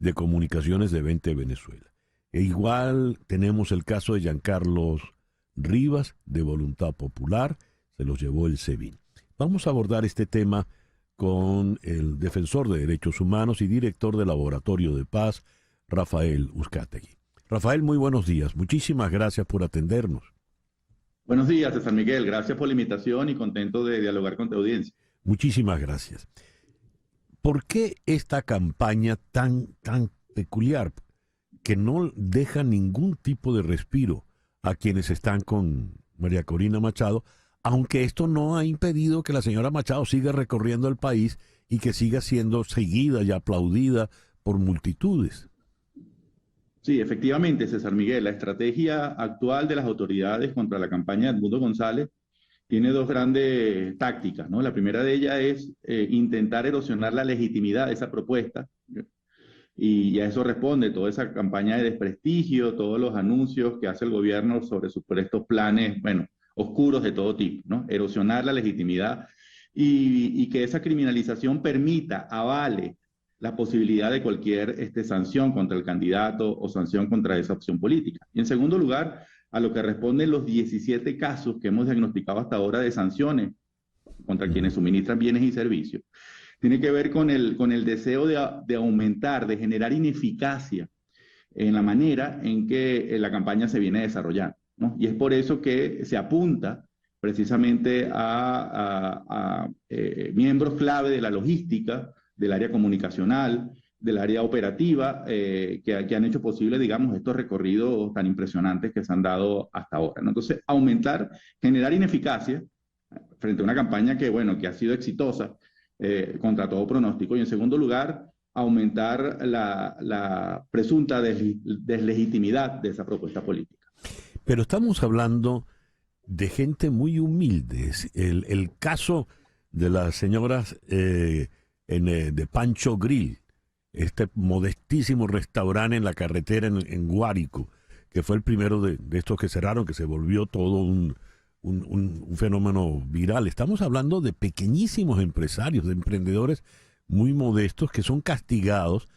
de comunicaciones de 20 Venezuela. E igual tenemos el caso de Giancarlos Rivas, de Voluntad Popular, se los llevó el SEBIN. Vamos a abordar este tema con el defensor de derechos humanos y director del Laboratorio de Paz, Rafael Uzcategui. Rafael, muy buenos días. Muchísimas gracias por atendernos. Buenos días, César Miguel. Gracias por la invitación y contento de dialogar con tu audiencia. Muchísimas gracias. ¿Por qué esta campaña tan peculiar que no deja ningún tipo de respiro a quienes están con María Corina Machado, aunque esto no ha impedido que la señora Machado siga recorriendo el país y que siga siendo seguida y aplaudida por multitudes? Sí, efectivamente, César Miguel, la estrategia actual de las autoridades contra la campaña de Edmundo González tiene dos grandes tácticas, ¿no? La primera de ellas es intentar erosionar la legitimidad de esa propuesta, y a eso responde toda esa campaña de desprestigio, todos los anuncios que hace el gobierno sobre estos planes, bueno, oscuros de todo tipo, ¿no? Erosionar la legitimidad y que esa criminalización permita, avale la posibilidad de cualquier sanción contra el candidato o sanción contra esa opción política. Y en segundo lugar, a lo que responden los 17 casos que hemos diagnosticado hasta ahora de sanciones contra quienes suministran bienes y servicios, tiene que ver con el deseo de aumentar, de generar ineficacia en la manera en que la campaña se viene desarrollando, ¿no? Y es por eso que se apunta precisamente a miembros clave de la logística, del área comunicacional, del área operativa, que han hecho posible, digamos, estos recorridos tan impresionantes que se han dado hasta ahora, ¿no? Entonces, generar ineficacia frente a una campaña que, bueno, que ha sido exitosa contra todo pronóstico, y en segundo lugar, aumentar la presunta deslegitimidad de esa propuesta política. Pero estamos hablando de gente muy humilde. El caso de las señoras de Pancho Grill, este modestísimo restaurante en la carretera en Guárico, que fue el primero de estos que cerraron, que se volvió todo un fenómeno viral. Estamos hablando de pequeñísimos empresarios, de emprendedores muy modestos que son castigados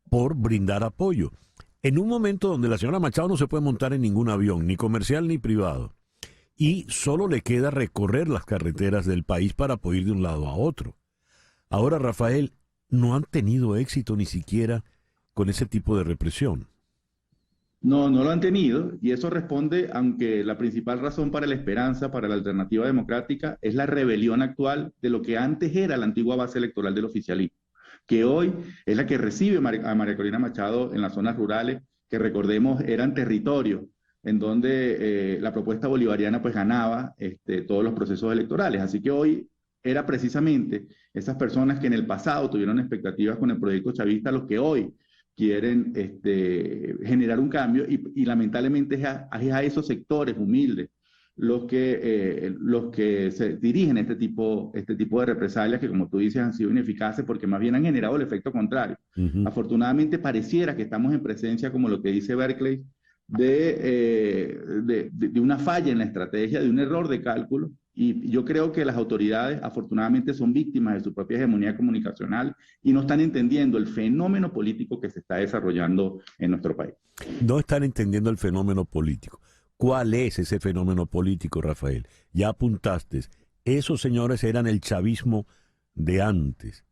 por brindar apoyo. En un momento donde la señora Machado no se puede montar en ningún avión, ni comercial ni privado, y solo le queda recorrer las carreteras del país para poder ir de un lado a otro. Ahora, Rafael, no han tenido éxito ni siquiera con ese tipo de represión. No lo han tenido, y eso responde, aunque la principal razón para la esperanza, para la alternativa democrática, es la rebelión actual de lo que antes era la antigua base electoral del oficialismo, que hoy es la que recibe a María Corina Machado en las zonas rurales, que recordemos eran territorios en donde la propuesta bolivariana pues ganaba todos los procesos electorales. Así que hoy era precisamente esas personas que en el pasado tuvieron expectativas con el proyecto chavista los que hoy quieren generar un cambio, y lamentablemente es a esos sectores humildes los que se dirigen este tipo de represalias que, como tú dices, han sido ineficaces porque más bien han generado el efecto contrario. Afortunadamente pareciera que estamos en presencia, como lo que dice Berkeley, de una falla en la estrategia, de un error de cálculo, y yo creo que las autoridades afortunadamente son víctimas de su propia hegemonía comunicacional y no están entendiendo el fenómeno político que se está desarrollando en nuestro país. No están entendiendo el fenómeno político. ¿Cuál es ese fenómeno político, Rafael? Ya apuntaste, esos señores eran el chavismo de antes.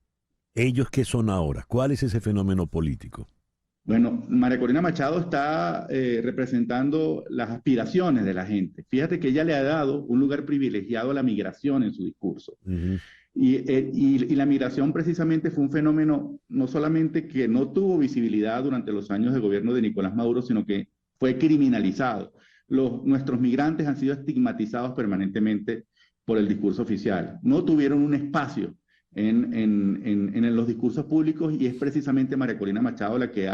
¿Ellos qué son ahora? ¿Cuál es ese fenómeno político? Bueno, María Corina Machado está representando las aspiraciones de la gente. Fíjate que ella le ha dado un lugar privilegiado a la migración en su discurso. Y la migración precisamente fue un fenómeno no solamente que no tuvo visibilidad durante los años de gobierno de Nicolás Maduro, sino que fue criminalizado. Nuestros migrantes han sido estigmatizados permanentemente por el discurso oficial. No tuvieron un espacio en los discursos públicos, y es precisamente María Corina Machado la que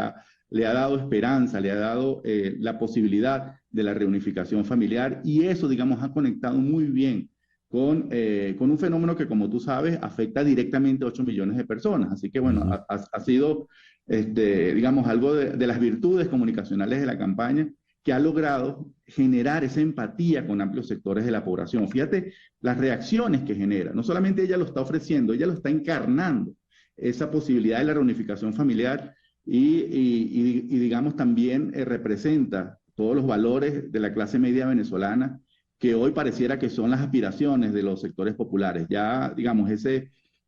le ha dado esperanza, le ha dado la posibilidad de la reunificación familiar, y eso, digamos, ha conectado muy bien con un fenómeno que, como tú sabes, afecta directamente a 8 millones de personas. Así que, bueno, ha sido, digamos, algo de las virtudes comunicacionales de la campaña, que ha logrado generar esa empatía con amplios sectores de la población. Fíjate las reacciones que genera. No solamente ella lo está ofreciendo, ella lo está encarnando, esa posibilidad de la reunificación familiar, y digamos, también representa todos los valores de la clase media venezolana, que hoy pareciera que son las aspiraciones de los sectores populares. Ya, digamos,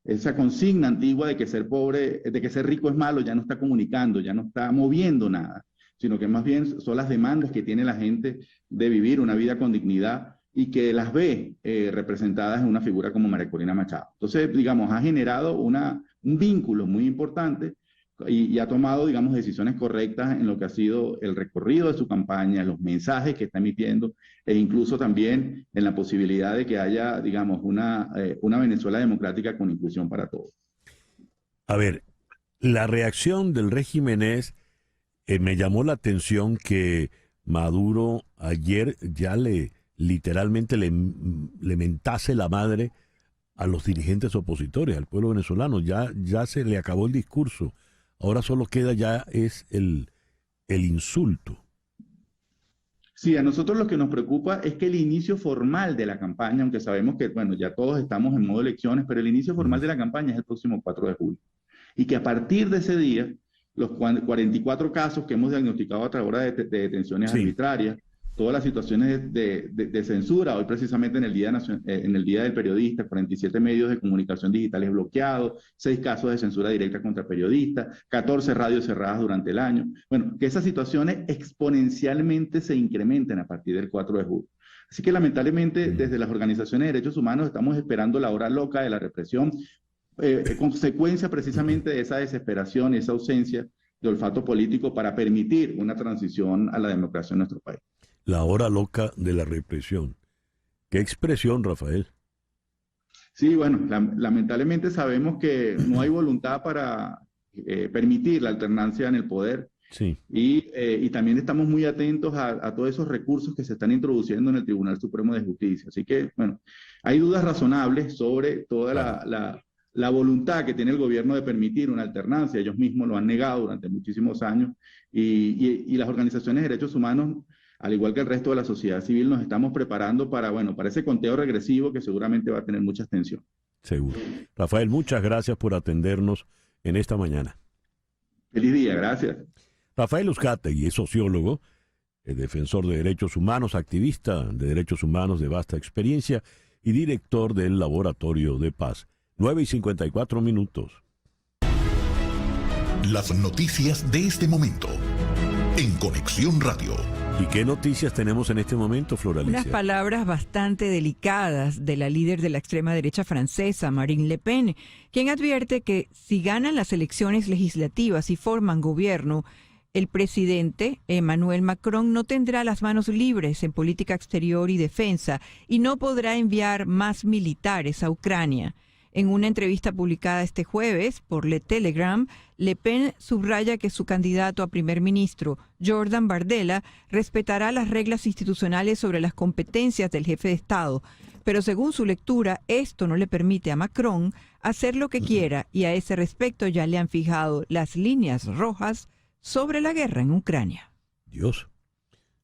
esa consigna antigua de que ser pobre, de que ser rico es malo, ya no está comunicando, ya no está moviendo nada, sino que más bien son las demandas que tiene la gente de vivir una vida con dignidad, y que las ve representadas en una figura como María Corina Machado. Entonces, digamos, ha generado un vínculo muy importante, y ha tomado, digamos, decisiones correctas en lo que ha sido el recorrido de su campaña, los mensajes que está emitiendo, e incluso también en la posibilidad de que haya, digamos, una Venezuela democrática con inclusión para todos. A ver, la reacción del régimen es... me llamó la atención que Maduro ayer ya literalmente le mentase la madre a los dirigentes opositores, al pueblo venezolano. Ya se le acabó el discurso. Ahora solo queda ya es el insulto. Sí, a nosotros lo que nos preocupa es que el inicio formal de la campaña, aunque sabemos que, bueno, ya todos estamos en modo elecciones, pero el inicio formal de la campaña es el próximo 4 de julio. Y que a partir de ese día, los 44 casos que hemos diagnosticado a través de detenciones arbitrarias, todas las situaciones de censura, hoy precisamente en el Día del Periodista, 47 medios de comunicación digitales bloqueados, 6 casos de censura directa contra periodistas, 14 radios cerradas durante el año. Bueno, que esas situaciones exponencialmente se incrementen a partir del 4 de julio. Así que lamentablemente desde las organizaciones de derechos humanos estamos esperando la hora loca de la represión, consecuencia precisamente de esa desesperación y esa ausencia de olfato político para permitir una transición a la democracia en nuestro país. La hora loca de la represión. ¿Qué expresión, Rafael? Sí, bueno, lamentablemente sabemos que no hay voluntad para permitir la alternancia en el poder. Sí. Y también estamos muy atentos a todos esos recursos que se están introduciendo en el Tribunal Supremo de Justicia. Así que, bueno, hay dudas razonables sobre toda la voluntad que tiene el gobierno de permitir una alternancia. Ellos mismos lo han negado durante muchísimos años, y las organizaciones de derechos humanos, al igual que el resto de la sociedad civil, nos estamos preparando para ese conteo regresivo que seguramente va a tener mucha extensión. Seguro. Rafael, muchas gracias por atendernos en esta mañana. Feliz día, gracias. Rafael Uzcategui es sociólogo, defensor de derechos humanos, activista de derechos humanos de vasta experiencia y director del Laboratorio de Paz. 9:54. Las noticias de este momento en Conexión Radio. ¿Y qué noticias tenemos en este momento, Flor Alicia? Unas palabras bastante delicadas de la líder de la extrema derecha francesa, Marine Le Pen, quien advierte que si ganan las elecciones legislativas y forman gobierno, el presidente Emmanuel Macron no tendrá las manos libres en política exterior y defensa y no podrá enviar más militares a Ucrania. En una entrevista publicada este jueves por Le Telegram, Le Pen subraya que su candidato a primer ministro, Jordan Bardella, respetará las reglas institucionales sobre las competencias del jefe de Estado, pero según su lectura, esto no le permite a Macron hacer lo que quiera y a ese respecto ya le han fijado las líneas rojas sobre la guerra en Ucrania. Dios,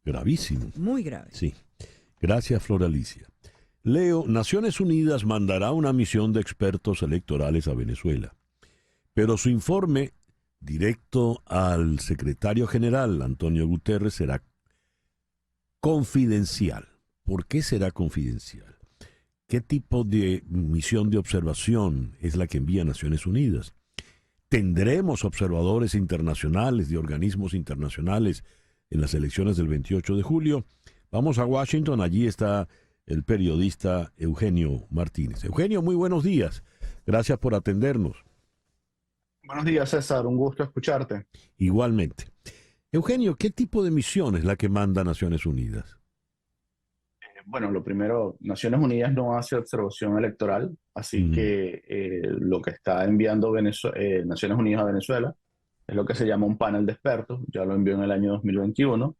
gravísimo. Muy grave. Sí. Gracias, Flor Alicia. Leo, Naciones Unidas mandará una misión de expertos electorales a Venezuela, pero su informe directo al secretario general, Antonio Guterres, será confidencial. ¿Por qué será confidencial? ¿Qué tipo de misión de observación es la que envía Naciones Unidas? ¿Tendremos observadores internacionales de organismos internacionales en las elecciones del 28 de julio? Vamos a Washington, allí está el periodista Eugenio Martínez. Eugenio, muy buenos días. Gracias por atendernos. Buenos días, César. Un gusto escucharte. Igualmente. Eugenio, ¿qué tipo de misión es la que manda Naciones Unidas? Bueno, lo primero, Naciones Unidas no hace observación electoral, así que lo que está enviando Naciones Unidas a Venezuela es lo que se llama un panel de expertos. Ya lo envió en el año 2021.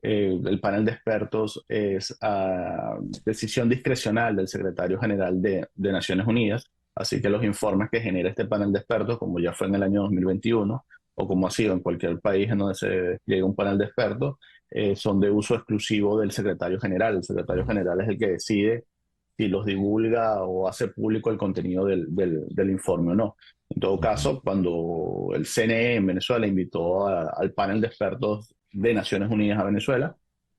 El panel de expertos es a decisión discrecional del secretario general de Naciones Unidas, así que los informes que genera este panel de expertos, como ya fue en el año 2021, o como ha sido en cualquier país en donde se despliegue un panel de expertos, son de uso exclusivo del secretario general. El secretario general es el que decide si los divulga o hace público el contenido del informe o no. En todo caso, cuando el CNE en Venezuela invitó al panel de expertos de Naciones Unidas a Venezuela,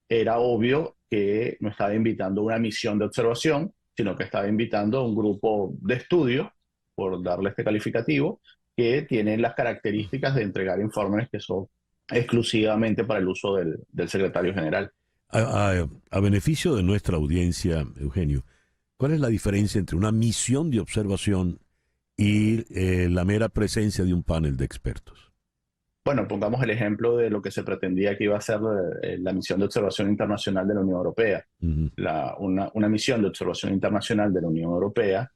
era obvio que no estaba invitando una misión de observación, sino que estaba invitando a un grupo de estudio, por darle este calificativo, que tienen las características de entregar informes que son exclusivamente para el uso del secretario general. A beneficio de nuestra audiencia, Eugenio, ¿cuál es la diferencia entre una misión de observación y la mera presencia de un panel de expertos? Bueno, pongamos el ejemplo de lo que se pretendía que iba a ser la misión de observación internacional de la Unión Europea. Una misión de observación internacional de la Unión Europea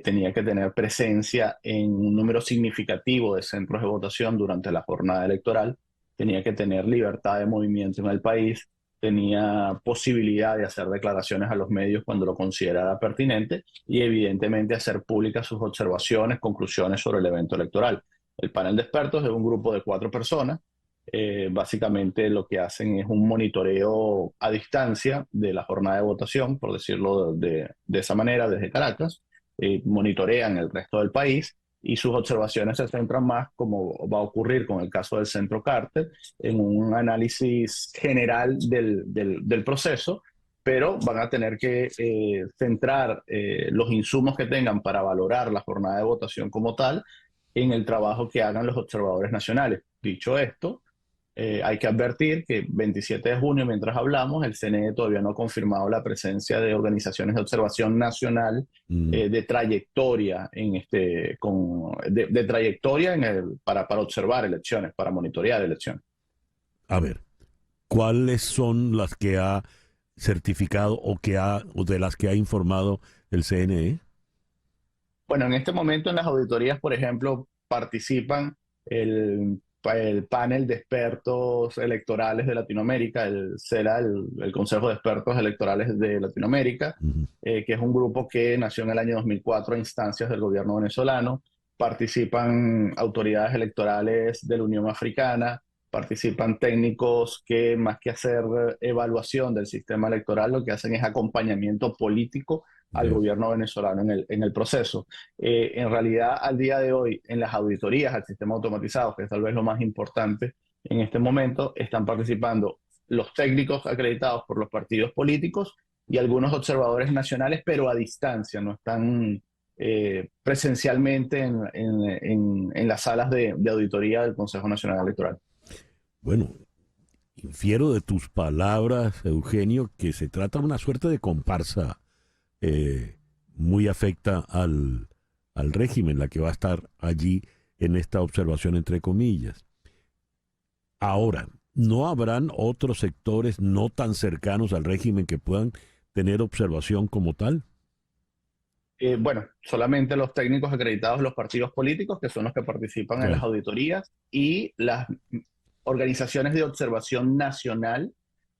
tenía que tener presencia en un número significativo de centros de votación durante la jornada electoral, tenía que tener libertad de movimiento en el país, tenía posibilidad de hacer declaraciones a los medios cuando lo considerara pertinente y evidentemente hacer públicas sus observaciones, conclusiones sobre el evento electoral. El panel de expertos es un grupo de 4 personas. Básicamente lo que hacen es un monitoreo a distancia de la jornada de votación, por decirlo de esa manera, desde Caracas. Monitorean el resto del país y sus observaciones se centran más, como va a ocurrir con el caso del Centro Carter, en un análisis general del proceso, pero van a tener que centrar los insumos que tengan para valorar la jornada de votación como tal en el trabajo que hagan los observadores nacionales. Dicho esto, hay que advertir que 27 de junio, mientras hablamos, el CNE todavía no ha confirmado la presencia de organizaciones de observación nacional de trayectoria para observar elecciones, para monitorear elecciones. A ver, ¿cuáles son las que ha certificado o de las que ha informado el CNE? Bueno, en este momento en las auditorías, por ejemplo, participan el panel de expertos electorales de Latinoamérica, el CELA, el Consejo de Expertos Electorales de Latinoamérica, que es un grupo que nació en el año 2004 a instancias del gobierno venezolano. Participan autoridades electorales de la Unión Africana, participan técnicos que más que hacer evaluación del sistema electoral, lo que hacen es acompañamiento político al gobierno venezolano en el proceso. En realidad, al día de hoy, en las auditorías al sistema automatizado, que es tal vez lo más importante en este momento, están participando los técnicos acreditados por los partidos políticos y algunos observadores nacionales, pero a distancia, no están presencialmente en las salas de auditoría del Consejo Nacional Electoral. Bueno, infiero de tus palabras, Eugenio, que se trata de una suerte de comparsa muy afecta al régimen, la que va a estar allí en esta observación entre comillas. Ahora, ¿no habrán otros sectores no tan cercanos al régimen que puedan tener observación como tal? Bueno, solamente los técnicos acreditados de los partidos políticos, que son los que participan en las auditorías, y las organizaciones de observación nacional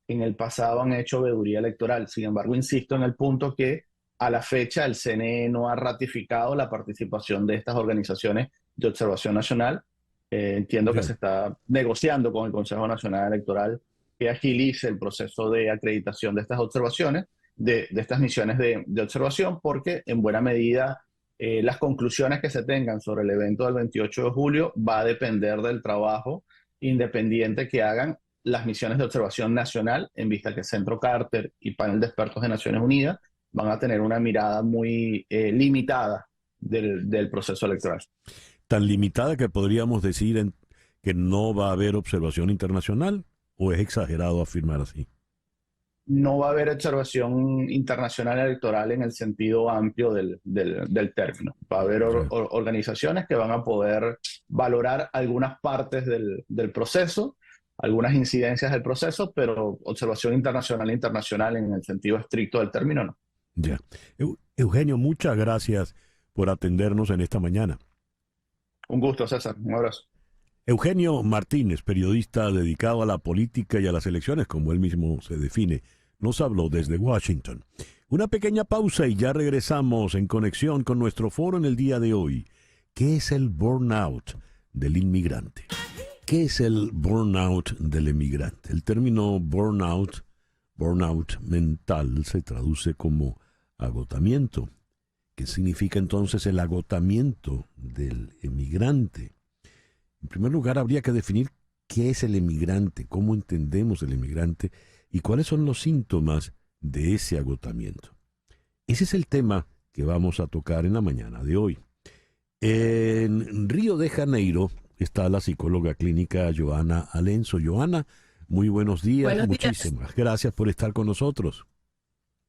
en el pasado han hecho veeduría electoral. Sin embargo, insisto en el punto que a la fecha el CNE no ha ratificado la participación de estas organizaciones de observación nacional. Entiendo que se está negociando con el Consejo Nacional Electoral que agilice el proceso de acreditación de estas observaciones, de estas misiones de observación, porque en buena medida las conclusiones que se tengan sobre el evento del 28 de julio va a depender del trabajo independiente que hagan las misiones de observación nacional, en vista que Centro Carter y Panel de Expertos de Naciones Unidas van a tener una mirada muy limitada del proceso electoral. Tan limitada que podríamos decir que no va a haber observación internacional, ¿o es exagerado afirmar así? No va a haber observación internacional electoral en el sentido amplio del término. Va a haber organizaciones que van a poder valorar algunas partes del proceso, algunas incidencias del proceso, pero observación internacional en el sentido estricto del término no. Ya. Eugenio, muchas gracias por atendernos en esta mañana. Un gusto, César. Un abrazo. Eugenio Martínez, periodista dedicado a la política y a las elecciones, como él mismo se define, nos habló desde Washington. Una pequeña pausa y ya regresamos en conexión con nuestro foro en el día de hoy. ¿Qué es el burnout del inmigrante? ¿Qué es el burnout del inmigrante? El término burnout mental, se traduce como agotamiento. ¿Qué significa entonces el agotamiento del emigrante? En primer lugar, habría que definir qué es el emigrante, cómo entendemos el emigrante y cuáles son los síntomas de ese agotamiento. Ese es el tema que vamos a tocar en la mañana de hoy. En Río de Janeiro está la psicóloga clínica Joana Alenzo. Joana, muy buenos días. Buenos días. Muchísimas gracias por estar con nosotros.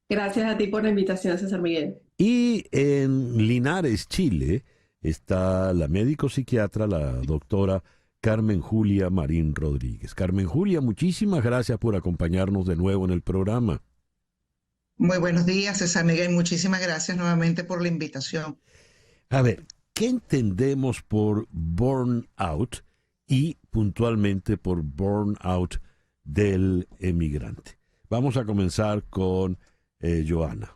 Gracias a ti por la invitación, César Miguel. Y en Linares, Chile, está la médico psiquiatra, la doctora Carmen Julia Marín Rodríguez. Carmen Julia, muchísimas gracias por acompañarnos de nuevo en el programa. Muy buenos días, César Miguel. Muchísimas gracias nuevamente por la invitación. A ver, ¿qué entendemos por burnout y puntualmente por burnout del emigrante? Vamos a comenzar con Joana.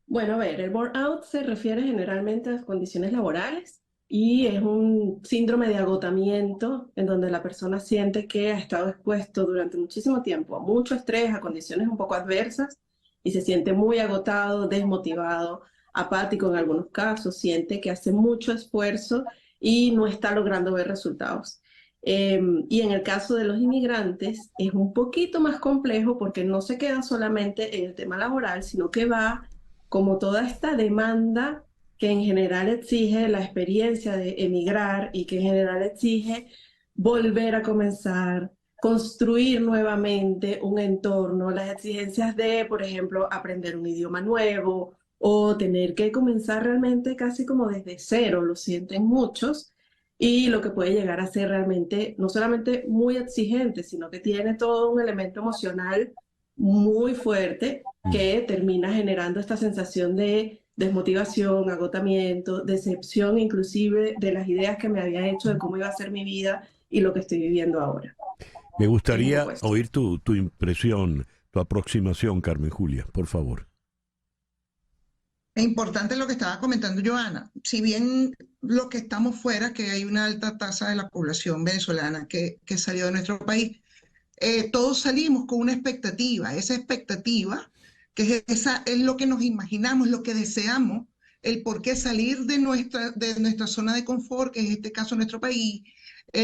Bueno, a ver, el burnout se refiere generalmente a las condiciones laborales y es un síndrome de agotamiento en donde la persona siente que ha estado expuesto durante muchísimo tiempo a mucho estrés, a condiciones un poco adversas y se siente muy agotado, desmotivado, apático en algunos casos, siente que hace mucho esfuerzo y no está logrando ver resultados. Y en el caso de los inmigrantes es un poquito más complejo porque no se queda solamente en el tema laboral, sino que va como toda esta demanda que en general exige la experiencia de emigrar y que en general exige volver a comenzar, construir nuevamente un entorno, las exigencias de, por ejemplo, aprender un idioma nuevo o tener que comenzar realmente casi como desde cero, lo sienten muchos, y lo que puede llegar a ser realmente no solamente muy exigente, sino que tiene todo un elemento emocional muy fuerte que termina generando esta sensación de desmotivación, agotamiento, decepción inclusive de las ideas que me había hecho de cómo iba a ser mi vida y lo que estoy viviendo ahora. Me gustaría oír tu impresión, tu aproximación, Carmen Julia, por favor. Es importante lo que estaba comentando Joana. Si bien los que estamos fuera, que hay una alta tasa de la población venezolana que salió de nuestro país, todos salimos con una expectativa. Esa expectativa, que es lo que nos imaginamos, lo que deseamos, el por qué salir de nuestra zona de confort, que es en este caso nuestro país,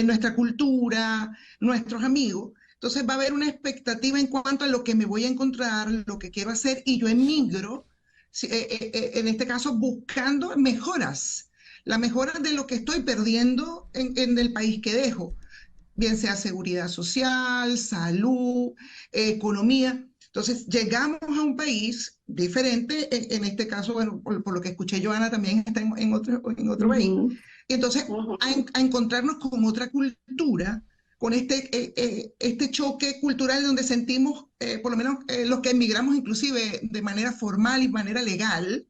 nuestra cultura, nuestros amigos. Entonces va a haber una expectativa en cuanto a lo que me voy a encontrar, lo que quiero hacer, y yo emigro, en este caso buscando mejoras, la mejora de lo que estoy perdiendo en el país que dejo, bien sea seguridad social, salud, economía. Entonces llegamos a un país diferente, en este caso, bueno, por lo que escuché, Joana también está en otro país. Entonces a encontrarnos con otra cultura, con este choque cultural donde sentimos, por lo menos los que emigramos inclusive de manera formal y manera legal,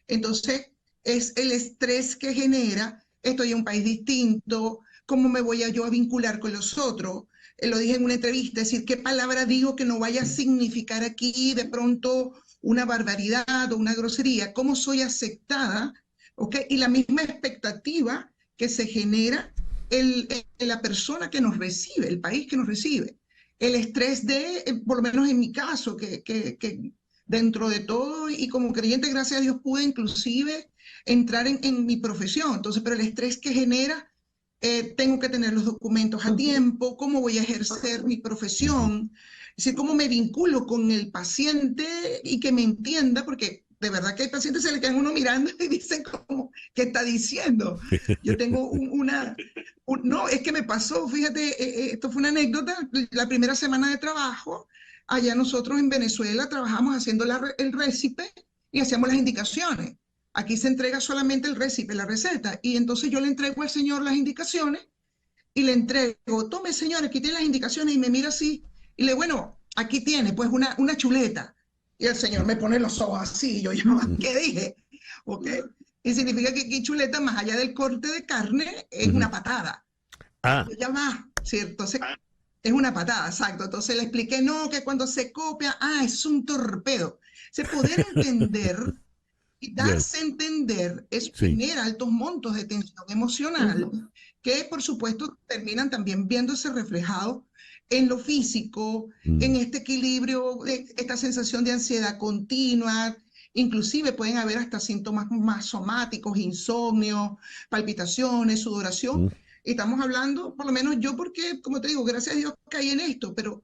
Entonces, es el estrés que genera, estoy en un país distinto, ¿cómo me voy yo a vincular con los otros? Lo dije en una entrevista, es decir, ¿qué palabra digo que no vaya a significar aquí de pronto una barbaridad o una grosería? ¿Cómo soy aceptada? ¿Okay? Y la misma expectativa que se genera en la persona que nos recibe, el país que nos recibe. El estrés de, por lo menos en mi caso, que dentro de todo y como creyente, gracias a Dios, pude inclusive entrar en mi profesión. Entonces, pero el estrés que genera, tengo que tener los documentos a tiempo, cómo voy a ejercer mi profesión, es decir, cómo me vinculo con el paciente y que me entienda, porque de verdad que hay pacientes que se le quedan uno mirando y dicen como, ¿qué está diciendo? Yo tengo no, es que me pasó, fíjate, esto fue una anécdota, la primera semana de trabajo, allá nosotros en Venezuela trabajamos haciendo el récipe y hacíamos las indicaciones. Aquí se entrega solamente el récipe, la receta, y entonces yo le entrego al señor las indicaciones y le entrego, tome señor, aquí tiene las indicaciones, y me mira así, y le digo, bueno, aquí tiene pues una chuleta. Y el señor me pone los ojos así, y yo, ¿qué dije? ¿Okay? Y significa que chuleta, más allá del corte de carne, es una patada. Yo, ya va, ¿cierto? Entonces, es una patada, exacto. Entonces le expliqué, no, que cuando se copia, es un torpedo. Se poder entender y darse a entender, eso genera altos montos de tensión emocional, que por supuesto terminan también viéndose reflejados en lo físico, en este equilibrio, esta sensación de ansiedad continua, inclusive pueden haber hasta síntomas más somáticos, insomnio, palpitaciones, sudoración. Estamos hablando, por lo menos yo, porque, como te digo, gracias a Dios caí en esto, pero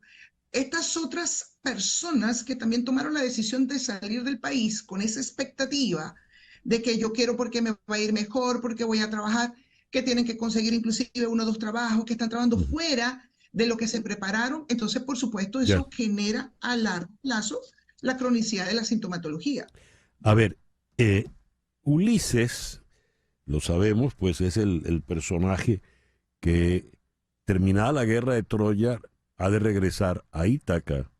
estas otras personas que también tomaron la decisión de salir del país con esa expectativa de que yo quiero porque me va a ir mejor, porque voy a trabajar, que tienen que conseguir inclusive 1 o 2 trabajos, que están trabajando fuera de lo que se prepararon, entonces por supuesto eso genera a largo plazo la cronicidad de la sintomatología. A ver, Ulises, lo sabemos, pues es el personaje que terminada la guerra de Troya ha de regresar a Ítaca,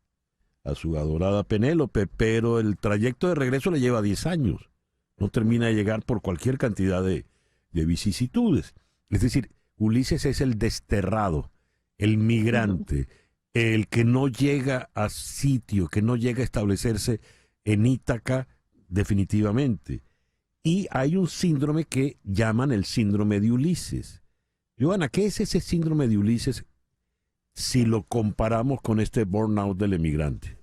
a su adorada Penélope, pero el trayecto de regreso le lleva 10 años, no termina de llegar por cualquier cantidad de vicisitudes. Es decir, Ulises es el desterrado, el migrante, el que no llega a sitio, que no llega a establecerse en Ítaca definitivamente. Y hay un síndrome que llaman el síndrome de Ulises. Joana, ¿qué es ese síndrome de Ulises si lo comparamos con este burnout del emigrante?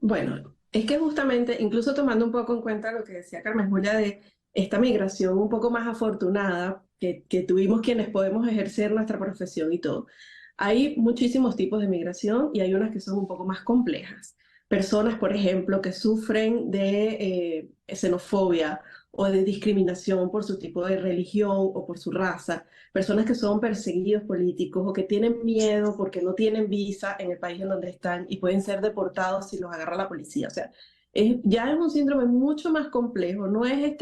Bueno, es que justamente, incluso tomando un poco en cuenta lo que decía Carmen Julia de esta migración un poco más afortunada que tuvimos quienes podemos ejercer nuestra profesión y todo. Hay muchísimos tipos de migración y hay unas que son un poco más complejas. Personas, por ejemplo, que sufren de xenofobia o de discriminación por su tipo de religión o por su raza. Personas que son perseguidos políticos o que tienen miedo porque no tienen visa en el país en donde están y pueden ser deportados si los agarra la policía. O sea, ya es un síndrome mucho más complejo. No es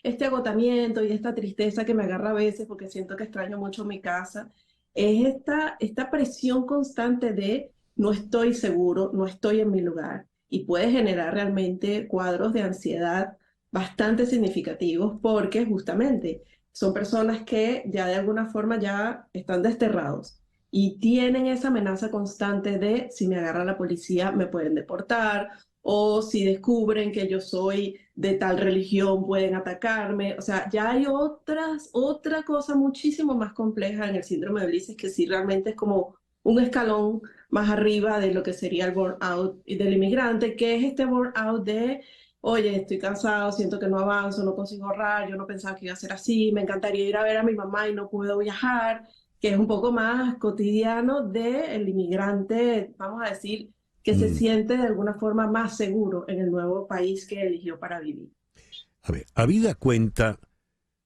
este agotamiento y esta tristeza que me agarra a veces porque siento que extraño mucho mi casa. Es esta presión constante de no estoy seguro, no estoy en mi lugar, y puede generar realmente cuadros de ansiedad bastante significativos porque justamente son personas que ya de alguna forma ya están desterrados y tienen esa amenaza constante de si me agarra la policía me pueden deportar, o si descubren que yo soy de tal religión pueden atacarme. O sea, ya hay otra cosa muchísimo más compleja en el síndrome de Ulises, que sí realmente es como un escalón más arriba de lo que sería el burnout del inmigrante, que es este burnout de, oye, estoy cansado, siento que no avanzo, no consigo ahorrar, yo no pensaba que iba a ser así, me encantaría ir a ver a mi mamá y no puedo viajar, que es un poco más cotidiano del inmigrante, vamos a decir, que se siente de alguna forma más seguro en el nuevo país que eligió para vivir. A ver, habida cuenta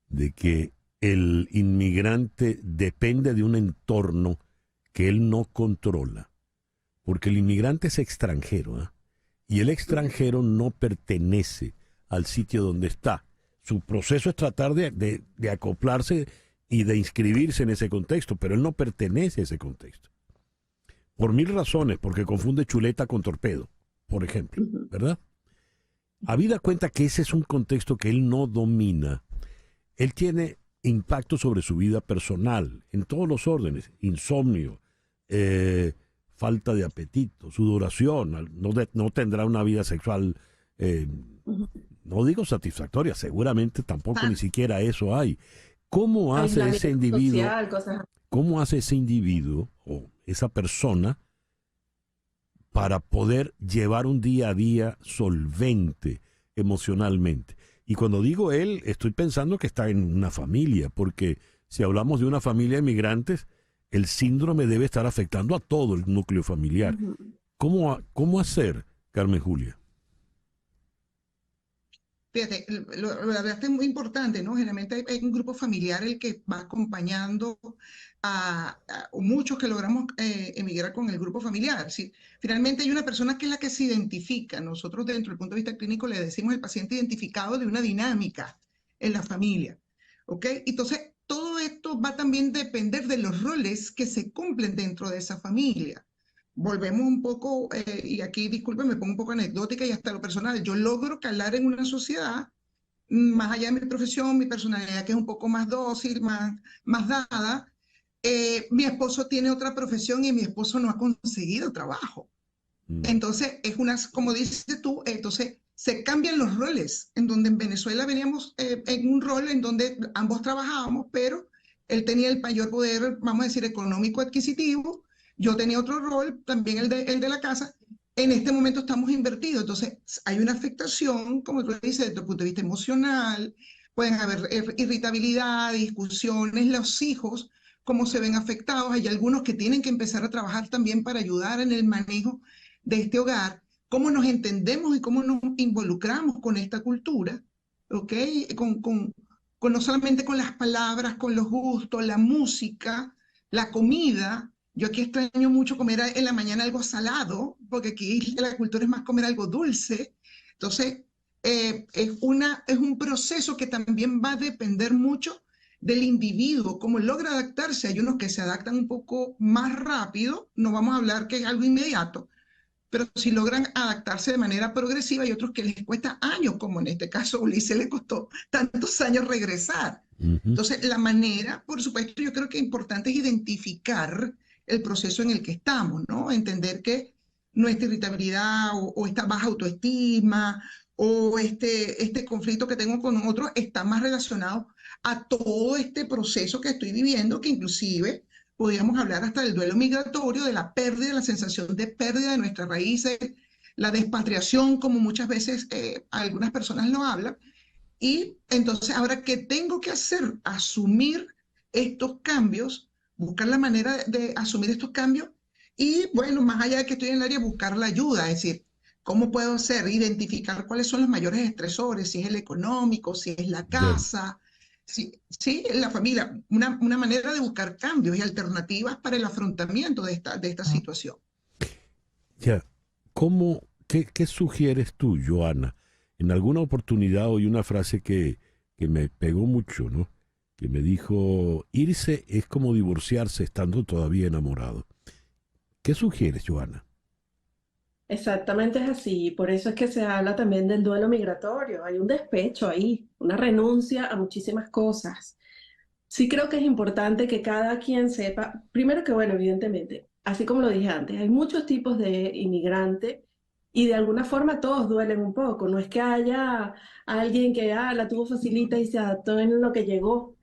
de que el inmigrante depende de un entorno que él no controla, porque el inmigrante es extranjero, ¿eh? Y el extranjero no pertenece al sitio donde está. Su proceso es tratar de acoplarse y de inscribirse en ese contexto, pero él no pertenece a ese contexto. Por 1000 razones, porque confunde chuleta con torpedo, por ejemplo, ¿verdad? habida cuenta que ese es un contexto que él no domina, él tiene impacto sobre su vida personal, en todos los órdenes, insomnio, falta de apetito, sudoración, no tendrá una vida sexual, no digo satisfactoria, seguramente tampoco ni siquiera eso hay. ¿Cómo hace ese individuo? Social, cosas. ¿Cómo hace ese individuo o esa persona para poder llevar un día a día solvente emocionalmente? Y cuando digo él, estoy pensando que está en una familia, porque si hablamos de una familia de migrantes, el síndrome debe estar afectando a todo el núcleo familiar. ¿Cómo hacer, Carmen Julia? Fíjate, lo hablaste es muy importante, ¿no? Generalmente hay un grupo familiar el que va acompañando a muchos que logramos emigrar con el grupo familiar. ¿Sí? Finalmente hay una persona que es la que se identifica. Nosotros dentro del punto de vista clínico le decimos el paciente identificado de una dinámica en la familia. ¿Ok? Entonces, todo esto va también a depender de los roles que se cumplen dentro de esa familia. Volvemos un poco, y aquí disculpen, me pongo un poco anecdótica y hasta lo personal. Yo logro calar en una sociedad, más allá de mi profesión, mi personalidad que es un poco más dócil, más dada. Mi esposo tiene otra profesión y mi esposo no ha conseguido trabajo. Entonces, como dices tú, entonces se cambian los roles, en donde en Venezuela veníamos en un rol en donde ambos trabajábamos, pero él tenía el mayor poder, vamos a decir, económico adquisitivo. Yo tenía otro rol, también el de la casa. En este momento estamos invertidos. Entonces, hay una afectación, como tú dices, desde el punto de vista emocional. Pueden haber irritabilidad, discusiones. Los hijos, cómo se ven afectados. Hay algunos que tienen que empezar a trabajar también para ayudar en el manejo de este hogar. Cómo nos entendemos y cómo nos involucramos con esta cultura, ¿ok? No solamente con las palabras, con los gustos, la música, la comida. Yo aquí extraño mucho comer en la mañana algo salado, porque aquí la cultura es más comer algo dulce. Entonces, es un proceso que también va a depender mucho del individuo, cómo logra adaptarse. Hay unos que se adaptan un poco más rápido, no vamos a hablar que es algo inmediato, pero si logran adaptarse de manera progresiva, hay otros que les cuesta años, como en este caso a Ulises le costó tantos años regresar. Entonces, la manera, por supuesto, yo creo que importante es identificar el proceso en el que estamos, ¿no? Entender que nuestra irritabilidad o esta baja autoestima o este conflicto que tengo con otros está más relacionado a todo este proceso que estoy viviendo, que inclusive podríamos hablar hasta del duelo migratorio, de la pérdida, la sensación de pérdida de nuestras raíces, la despatriación, como muchas veces algunas personas lo hablan. Y entonces, ahora, ¿qué tengo que hacer? Asumir estos cambios, buscar la manera de asumir estos cambios y, bueno, más allá de que estoy en el área, buscar la ayuda, es decir, ¿cómo puedo hacer? Identificar cuáles son los mayores estresores, si es el económico, si es la casa, sí, la familia, una manera de buscar cambios y alternativas para el afrontamiento de esta situación. Ya, ¿qué sugieres tú, Joana? En alguna oportunidad oí una frase que me pegó mucho, ¿no? Que me dijo, irse es como divorciarse estando todavía enamorado. ¿Qué sugieres, Joana? Exactamente es así, por eso es que se habla también del duelo migratorio. Hay un despecho ahí, una renuncia a muchísimas cosas. Sí creo que es importante que cada quien sepa, primero que, bueno, evidentemente, así como lo dije antes, hay muchos tipos de inmigrante y de alguna forma todos duelen un poco. No es que haya alguien que la tuvo facilita y se adaptó en lo que llegó.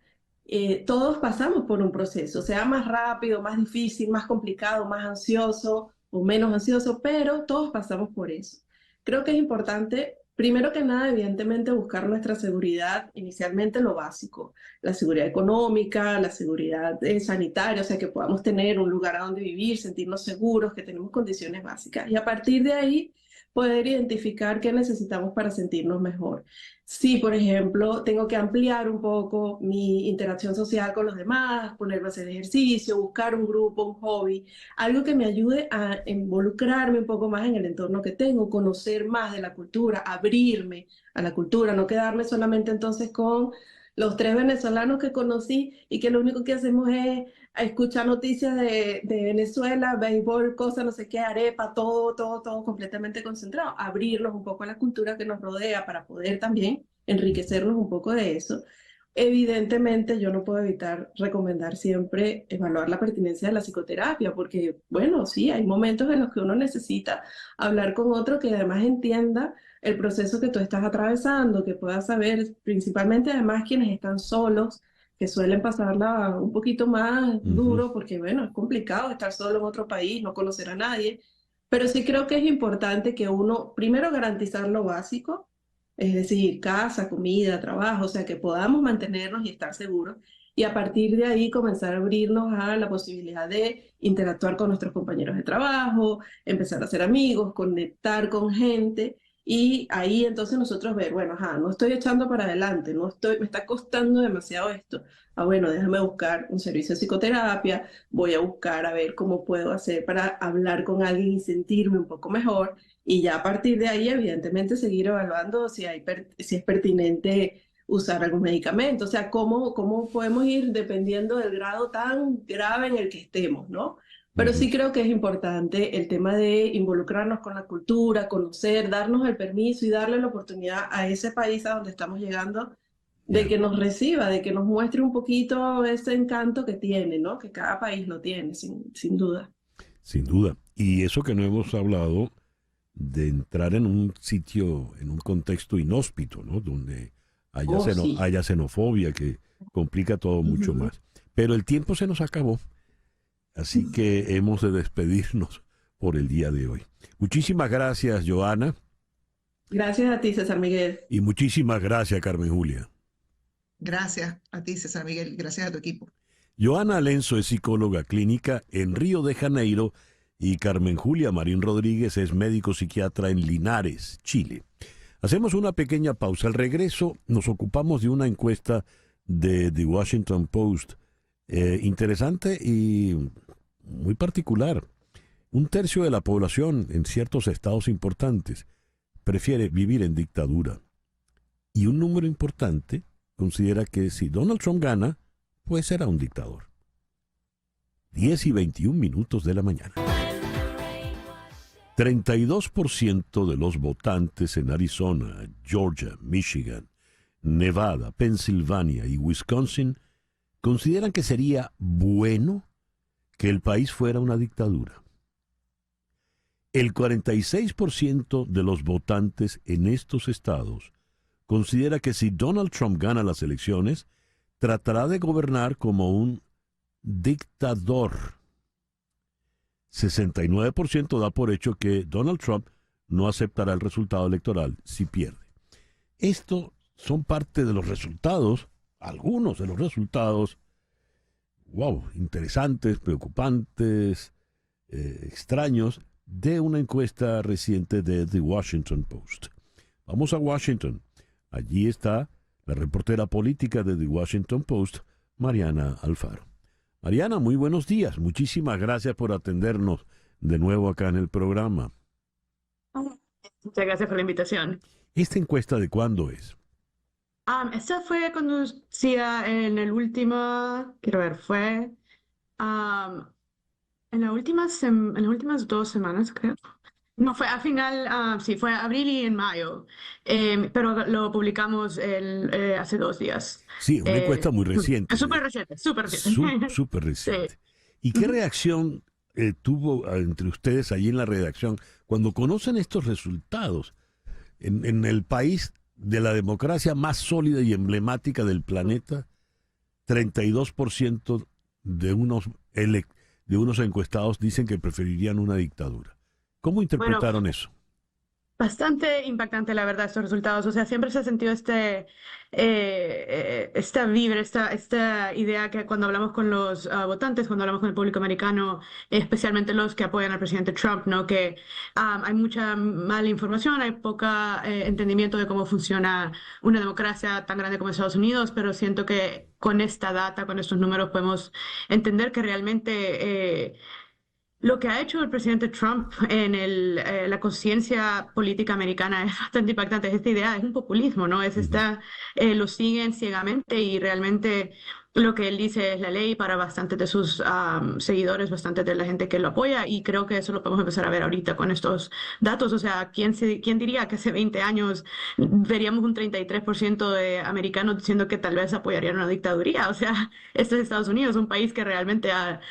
Todos pasamos por un proceso, sea más rápido, más difícil, más complicado, más ansioso o menos ansioso, pero todos pasamos por eso. Creo que es importante, primero que nada, evidentemente, buscar nuestra seguridad, inicialmente lo básico, la seguridad económica, la seguridad sanitaria, o sea, que podamos tener un lugar a donde vivir, sentirnos seguros, que tenemos condiciones básicas. Y a partir de ahí, poder identificar qué necesitamos para sentirnos mejor. Si, por ejemplo, tengo que ampliar un poco mi interacción social con los demás, ponerme a hacer ejercicio, buscar un grupo, un hobby, algo que me ayude a involucrarme un poco más en el entorno que tengo, conocer más de la cultura, abrirme a la cultura, no quedarme solamente entonces con los 3 venezolanos que conocí y que lo único que hacemos es escuchar noticias de Venezuela, béisbol, cosas, no sé qué, arepa, todo completamente concentrado. Abrirnos un poco a la cultura que nos rodea para poder también enriquecernos un poco de eso. Evidentemente, yo no puedo evitar recomendar siempre evaluar la pertinencia de la psicoterapia, porque, bueno, sí, hay momentos en los que uno necesita hablar con otro que además entienda el proceso que tú estás atravesando, que pueda saber, principalmente además quienes están solos, que suelen pasarla un poquito más duro, porque, bueno, es complicado estar solo en otro país, no conocer a nadie, pero sí creo que es importante que uno, primero, garantizar lo básico, es decir, casa, comida, trabajo, o sea, que podamos mantenernos y estar seguros. Y a partir de ahí comenzar a abrirnos a la posibilidad de interactuar con nuestros compañeros de trabajo, empezar a ser amigos, conectar con gente. Y ahí entonces nosotros ver, bueno, no estoy echando para adelante, me está costando demasiado esto. Bueno, déjame buscar un servicio de psicoterapia, voy a buscar a ver cómo puedo hacer para hablar con alguien y sentirme un poco mejor. Y ya a partir de ahí, evidentemente, seguir evaluando si es pertinente usar algún medicamento. O sea, cómo podemos ir dependiendo del grado tan grave en el que estemos, ¿no? Pero sí creo que es importante el tema de involucrarnos con la cultura, conocer, darnos el permiso y darle la oportunidad a ese país a donde estamos llegando de que nos reciba, de que nos muestre un poquito ese encanto que tiene, ¿no? Que cada país lo tiene, sin duda. Sin duda. Y eso que no hemos hablado de entrar en un sitio, en un contexto inhóspito, ¿no? Donde haya xenofobia, que complica todo mucho más. Pero el tiempo se nos acabó, así que hemos de despedirnos por el día de hoy. Muchísimas gracias, Joana. Gracias a ti, César Miguel. Y muchísimas gracias, Carmen Julia. Gracias a ti, César Miguel. Gracias a tu equipo. Joana Alenzo es psicóloga clínica en Río de Janeiro y Carmen Julia Marín Rodríguez es médico psiquiatra en Linares, Chile. Hacemos una pequeña pausa. Al regreso nos ocupamos de una encuesta de The Washington Post interesante y muy particular. 1/3 de la población en ciertos estados importantes prefiere vivir en dictadura. Y un número importante considera que si Donald Trump gana, pues será un dictador. 10:21 de la mañana. 32% de los votantes en Arizona, Georgia, Michigan, Nevada, Pensilvania y Wisconsin consideran que sería bueno que el país fuera una dictadura. El 46% de los votantes en estos estados considera que si Donald Trump gana las elecciones, tratará de gobernar como un dictador. 69% da por hecho que Donald Trump no aceptará el resultado electoral si pierde. Estos son parte de los resultados, algunos de los resultados, interesantes, preocupantes, extraños, de una encuesta reciente de The Washington Post. Vamos a Washington. Allí está la reportera política de The Washington Post, Mariana Alfaro. Mariana, muy buenos días. Muchísimas gracias por atendernos de nuevo acá en el programa. Muchas gracias por la invitación. ¿Esta encuesta de cuándo es? Esta fue conducida en el último, fue en las últimas 2 semanas, creo. No, fue al final, sí, fue abril y en mayo, pero lo publicamos hace 2 días. Sí, una encuesta muy reciente. Súper reciente. Súper reciente. Sí. ¿Y qué reacción tuvo entre ustedes allí en la redacción cuando conocen estos resultados en el país de la democracia más sólida y emblemática del planeta? 32% de unos encuestados dicen que preferirían una dictadura. ¿Cómo interpretaron eso? Bastante impactante, la verdad, estos resultados. O sea, siempre se ha sentido esta idea que cuando hablamos con los votantes, cuando hablamos con el público americano, especialmente los que apoyan al presidente Trump, ¿no? Que hay mucha mala información, hay poco entendimiento de cómo funciona una democracia tan grande como Estados Unidos, pero siento que con esta data, con estos números, podemos entender que realmente Lo que ha hecho el presidente Trump en la conciencia política americana es bastante impactante. Es esta idea, es un populismo, ¿no? Lo siguen ciegamente y realmente lo que él dice es la ley para bastantes de sus seguidores, bastante de la gente que lo apoya, y creo que eso lo podemos empezar a ver ahorita con estos datos. O sea, ¿quién diría que hace 20 años veríamos un 33% de americanos diciendo que tal vez apoyarían una dictaduría? O sea, esto es Estados Unidos, un país que realmente ha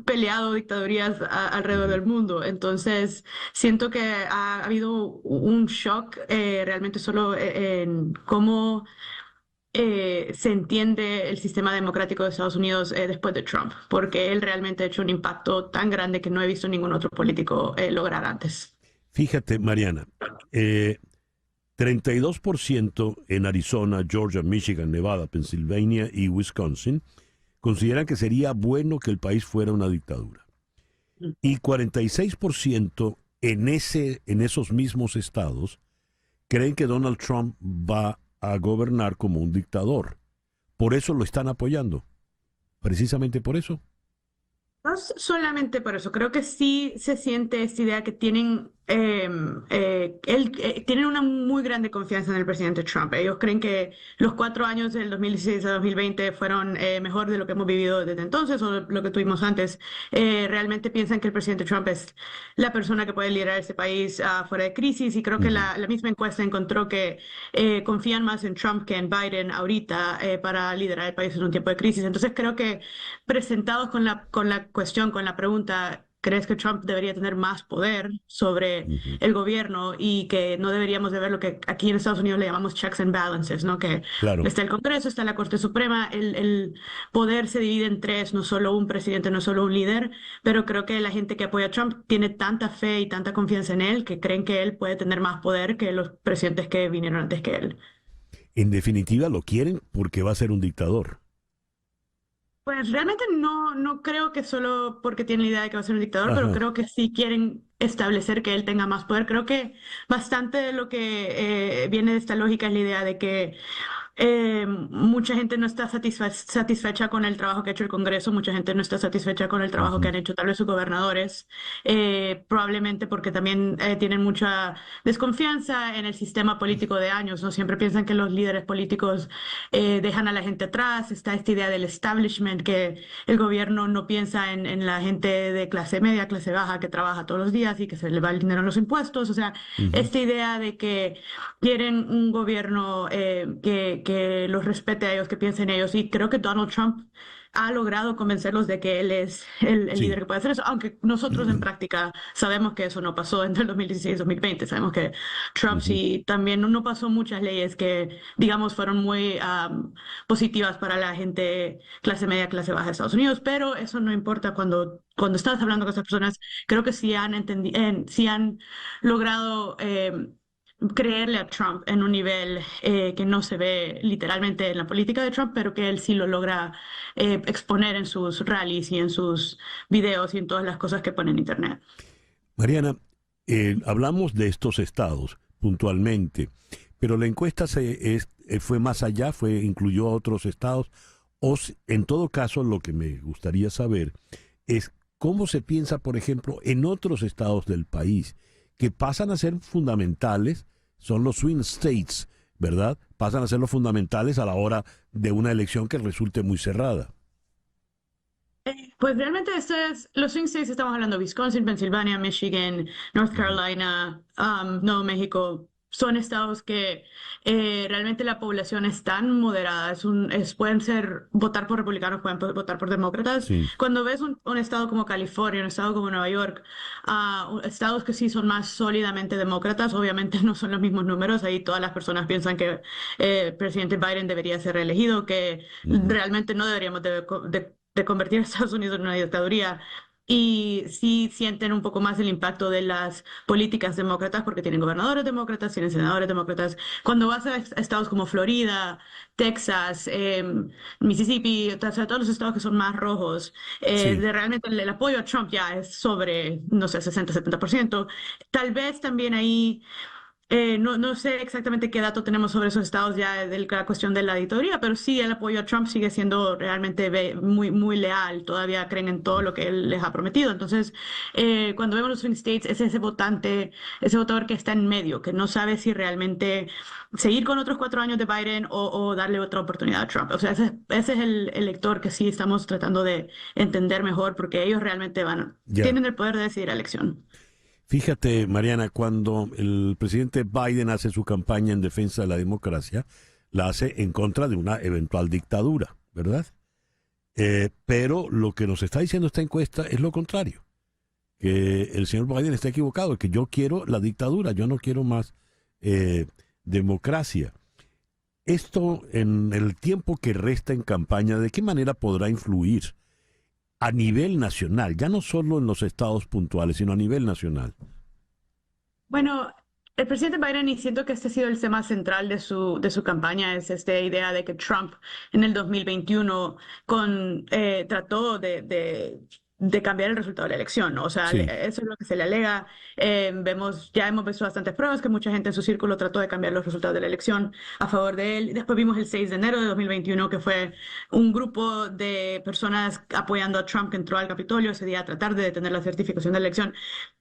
peleado dictadurías alrededor del mundo. Entonces, siento que ha habido un shock realmente solo en cómo se entiende el sistema democrático de Estados Unidos después de Trump, porque él realmente ha hecho un impacto tan grande que no he visto ningún otro político lograr antes. Fíjate, Mariana, 32% en Arizona, Georgia, Michigan, Nevada, Pensilvania y Wisconsin consideran que sería bueno que el país fuera una dictadura. Y 46% en esos mismos estados creen que Donald Trump va a gobernar como un dictador. Por eso lo están apoyando. Precisamente por eso. No solamente por eso, creo que sí se siente esta idea que tienen tienen una muy grande confianza en el presidente Trump. Ellos creen que los 4 años del 2016 a 2020 fueron mejor de lo que hemos vivido desde entonces o lo que tuvimos antes. Realmente piensan que el presidente Trump es la persona que puede liderar este país fuera de crisis, y creo que la misma encuesta encontró que confían más en Trump que en Biden ahorita para liderar el país en un tiempo de crisis. Entonces creo que presentados con la cuestión, con la pregunta, ¿crees que Trump debería tener más poder sobre el gobierno y que no deberíamos de ver lo que aquí en Estados Unidos le llamamos checks and balances, ¿no? Que está el Congreso, está la Corte Suprema, el poder se divide en 3, no solo un presidente, no solo un líder, pero creo que la gente que apoya a Trump tiene tanta fe y tanta confianza en él que creen que él puede tener más poder que los presidentes que vinieron antes que él. En definitiva, lo quieren porque va a ser un dictador. Pues realmente no creo que solo porque tienen la idea de que va a ser un dictador, pero creo que sí quieren establecer que él tenga más poder. Creo que bastante de lo que viene de esta lógica es la idea de que mucha gente no está satisfecha con el trabajo que ha hecho el Congreso, mucha gente no está satisfecha con el trabajo que han hecho tal vez sus gobernadores, probablemente porque también tienen mucha desconfianza en el sistema político de años, ¿no? Siempre piensan que los líderes políticos dejan a la gente atrás. Está esta idea del establishment, que el gobierno no piensa en la gente de clase media, clase baja, que trabaja todos los días y que se le va el dinero en los impuestos. O sea, esta idea de que quieren un gobierno que los respete a ellos, que piensen en ellos, y creo que Donald Trump ha logrado convencerlos de que él es el líder que puede hacer eso, aunque nosotros en práctica sabemos que eso no pasó entre el 2016 y 2020. Sabemos que Trump sí también no pasó muchas leyes que, digamos, fueron muy positivas para la gente clase media, clase baja de Estados Unidos, pero eso no importa cuando estás hablando con esas personas. Creo que sí han logrado creerle a Trump en un nivel que no se ve literalmente en la política de Trump, pero que él sí lo logra exponer en sus rallies y en sus videos y en todas las cosas que pone en Internet. Mariana, hablamos de estos estados puntualmente, pero la encuesta fue más allá, incluyó a otros estados, en todo caso lo que me gustaría saber es cómo se piensa, por ejemplo, en otros estados del país que pasan a ser fundamentales, son los swing states, ¿verdad? Pasan a ser los fundamentales a la hora de una elección que resulte muy cerrada. Pues realmente los swing states, estamos hablando de Wisconsin, Pensilvania, Michigan, North Carolina, Nuevo México. Son estados que realmente la población es tan moderada, pueden votar por republicanos, pueden votar por demócratas. Sí. Cuando ves un estado como California, un estado como Nueva York, estados que sí son más sólidamente demócratas, obviamente no son los mismos números. Ahí todas las personas piensan que el presidente Biden debería ser reelegido, que realmente no deberíamos de convertir a Estados Unidos en una dictadura. Y sí sienten un poco más el impacto de las políticas demócratas porque tienen gobernadores demócratas, tienen senadores demócratas. Cuando vas a estados como Florida, Texas, Mississippi, o sea, todos los estados que son más rojos, realmente el apoyo a Trump ya es sobre, no sé, 60-70%. Tal vez también ahí No sé exactamente qué dato tenemos sobre esos estados ya de la cuestión de la dictadura, pero sí el apoyo a Trump sigue siendo realmente muy, muy leal. Todavía creen en todo lo que él les ha prometido. Entonces, cuando vemos los swing states, es ese votante, ese votador que está en medio, que no sabe si realmente seguir con otros 4 años de Biden o darle otra oportunidad a Trump. O sea, ese es el elector que sí estamos tratando de entender mejor, porque ellos realmente tienen el poder de decidir la elección. Fíjate, Mariana, cuando el presidente Biden hace su campaña en defensa de la democracia, la hace en contra de una eventual dictadura, ¿verdad? Pero lo que nos está diciendo esta encuesta es lo contrario, que el señor Biden está equivocado, que yo quiero la dictadura, yo no quiero más democracia. Esto, en el tiempo que resta en campaña, ¿de qué manera podrá influir a nivel nacional, ya no solo en los estados puntuales, sino a nivel nacional? Bueno, el presidente Biden, y siento que este ha sido el tema central de su campaña, es esta idea de que Trump en el 2021 trató de cambiar el resultado de la elección, ¿no? O sea, Sí. eso es lo que se le alega. Ya hemos visto bastantes pruebas que mucha gente en su círculo trató de cambiar los resultados de la elección a favor de él. Después vimos el 6 de enero de 2021, que fue un grupo de personas apoyando a Trump que entró al Capitolio ese día a tratar de detener la certificación de la elección.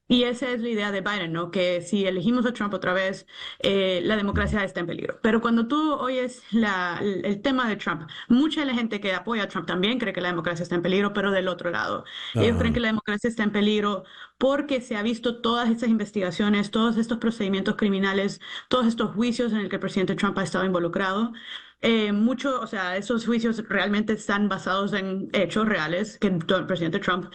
Y esa es la idea de Biden, ¿no? Que si elegimos a Trump otra vez, la democracia está en peligro. Pero cuando tú oyes el tema de Trump, mucha de la gente que apoya a Trump también cree que la democracia está en peligro, pero del otro lado. Ellos Ajá. creen que la democracia está en peligro porque se ha visto todas estas investigaciones, todos estos procedimientos criminales, todos estos juicios en el que el presidente Trump ha estado involucrado. O sea, esos juicios realmente están basados en hechos reales, que el presidente Trump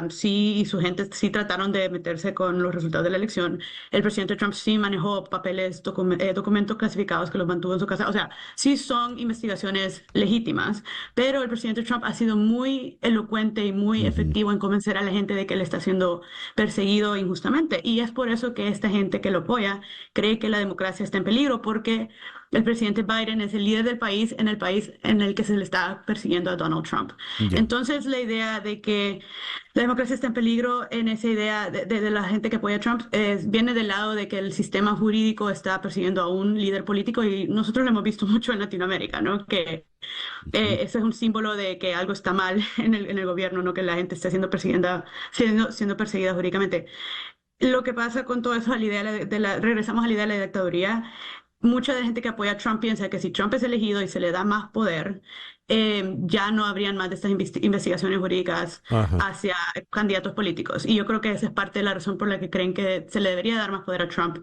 sí y su gente sí trataron de meterse con los resultados de la elección. El presidente Trump sí manejó papeles, documentos clasificados que los mantuvo en su casa. O sea, sí son investigaciones legítimas, pero el presidente Trump ha sido muy elocuente y muy efectivo en convencer a la gente de que él está siendo perseguido injustamente. Y es por eso que esta gente que lo apoya cree que la democracia está en peligro, porque el presidente Biden es el líder del país en el que se le está persiguiendo a Donald Trump. Ya. Entonces, la idea de que la democracia está en peligro, en esa idea de la gente que apoya a Trump, viene del lado de que el sistema jurídico está persiguiendo a un líder político, y nosotros lo hemos visto mucho en Latinoamérica, ¿no? Que ese es un símbolo de que algo está mal en el gobierno, ¿no? Que la gente esté siendo perseguida jurídicamente. Lo que pasa con todo eso, a la idea regresamos a la idea de la dictaduría. Mucha de la gente que apoya a Trump piensa que si Trump es elegido y se le da más poder, ya no habrían más de estas investigaciones jurídicas Ajá. hacia candidatos políticos. Y yo creo que esa es parte de la razón por la que creen que se le debería dar más poder a Trump.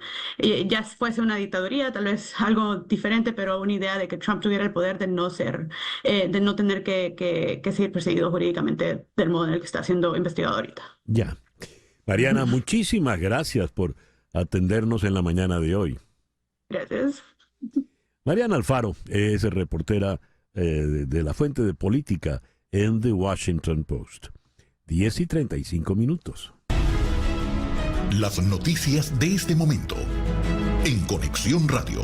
Ya fuese una dictaduría, tal vez algo diferente, pero una idea de que Trump tuviera el poder de no tener que seguir perseguido jurídicamente del modo en el que está siendo investigado ahorita. Ya. Mariana, muchísimas gracias por atendernos en la mañana de hoy. Gracias. Mariana Alfaro es reportera de la fuente de política en The Washington Post. 10:35. Las noticias de este momento en Conexión Radio.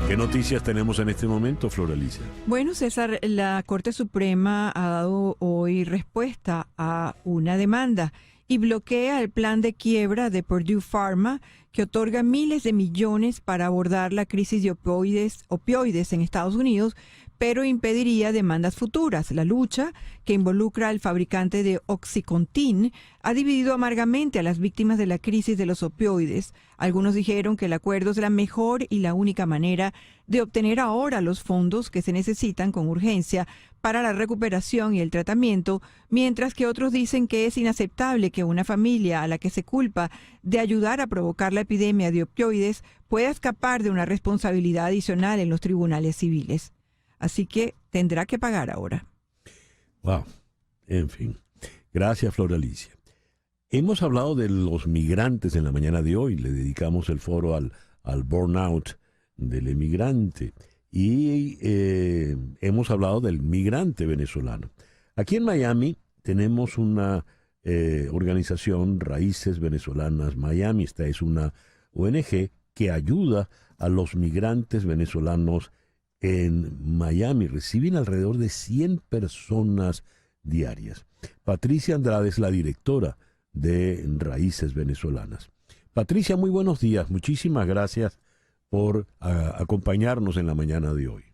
¿Qué noticias tenemos en este momento, Flor Alicia? Bueno, César, la Corte Suprema ha dado hoy respuesta a una demanda y bloquea el plan de quiebra de Purdue Pharma, que otorga miles de millones para abordar la crisis de opioides en Estados Unidos, pero impediría demandas futuras. La lucha, que involucra al fabricante de OxyContin, ha dividido amargamente a las víctimas de la crisis de los opioides. Algunos dijeron que el acuerdo es la mejor y la única manera de obtener ahora los fondos que se necesitan con urgencia para la recuperación y el tratamiento, mientras que otros dicen que es inaceptable que una familia a la que se culpa de ayudar a provocar la epidemia de opioides pueda escapar de una responsabilidad adicional en los tribunales civiles. Así que tendrá que pagar ahora. Wow. En fin. Gracias, Flor Alicia. Hemos hablado de los migrantes en la mañana de hoy. Le dedicamos el foro al burnout del emigrante. Y hemos hablado del migrante venezolano. Aquí en Miami tenemos una organización, Raíces Venezolanas Miami. Esta es una ONG que ayuda a los migrantes venezolanos en Miami. Reciben alrededor de 100 personas diarias. Patricia Andrade es la directora de Raíces Venezolanas. Patricia, muy buenos días. Muchísimas gracias por acompañarnos en la mañana de hoy.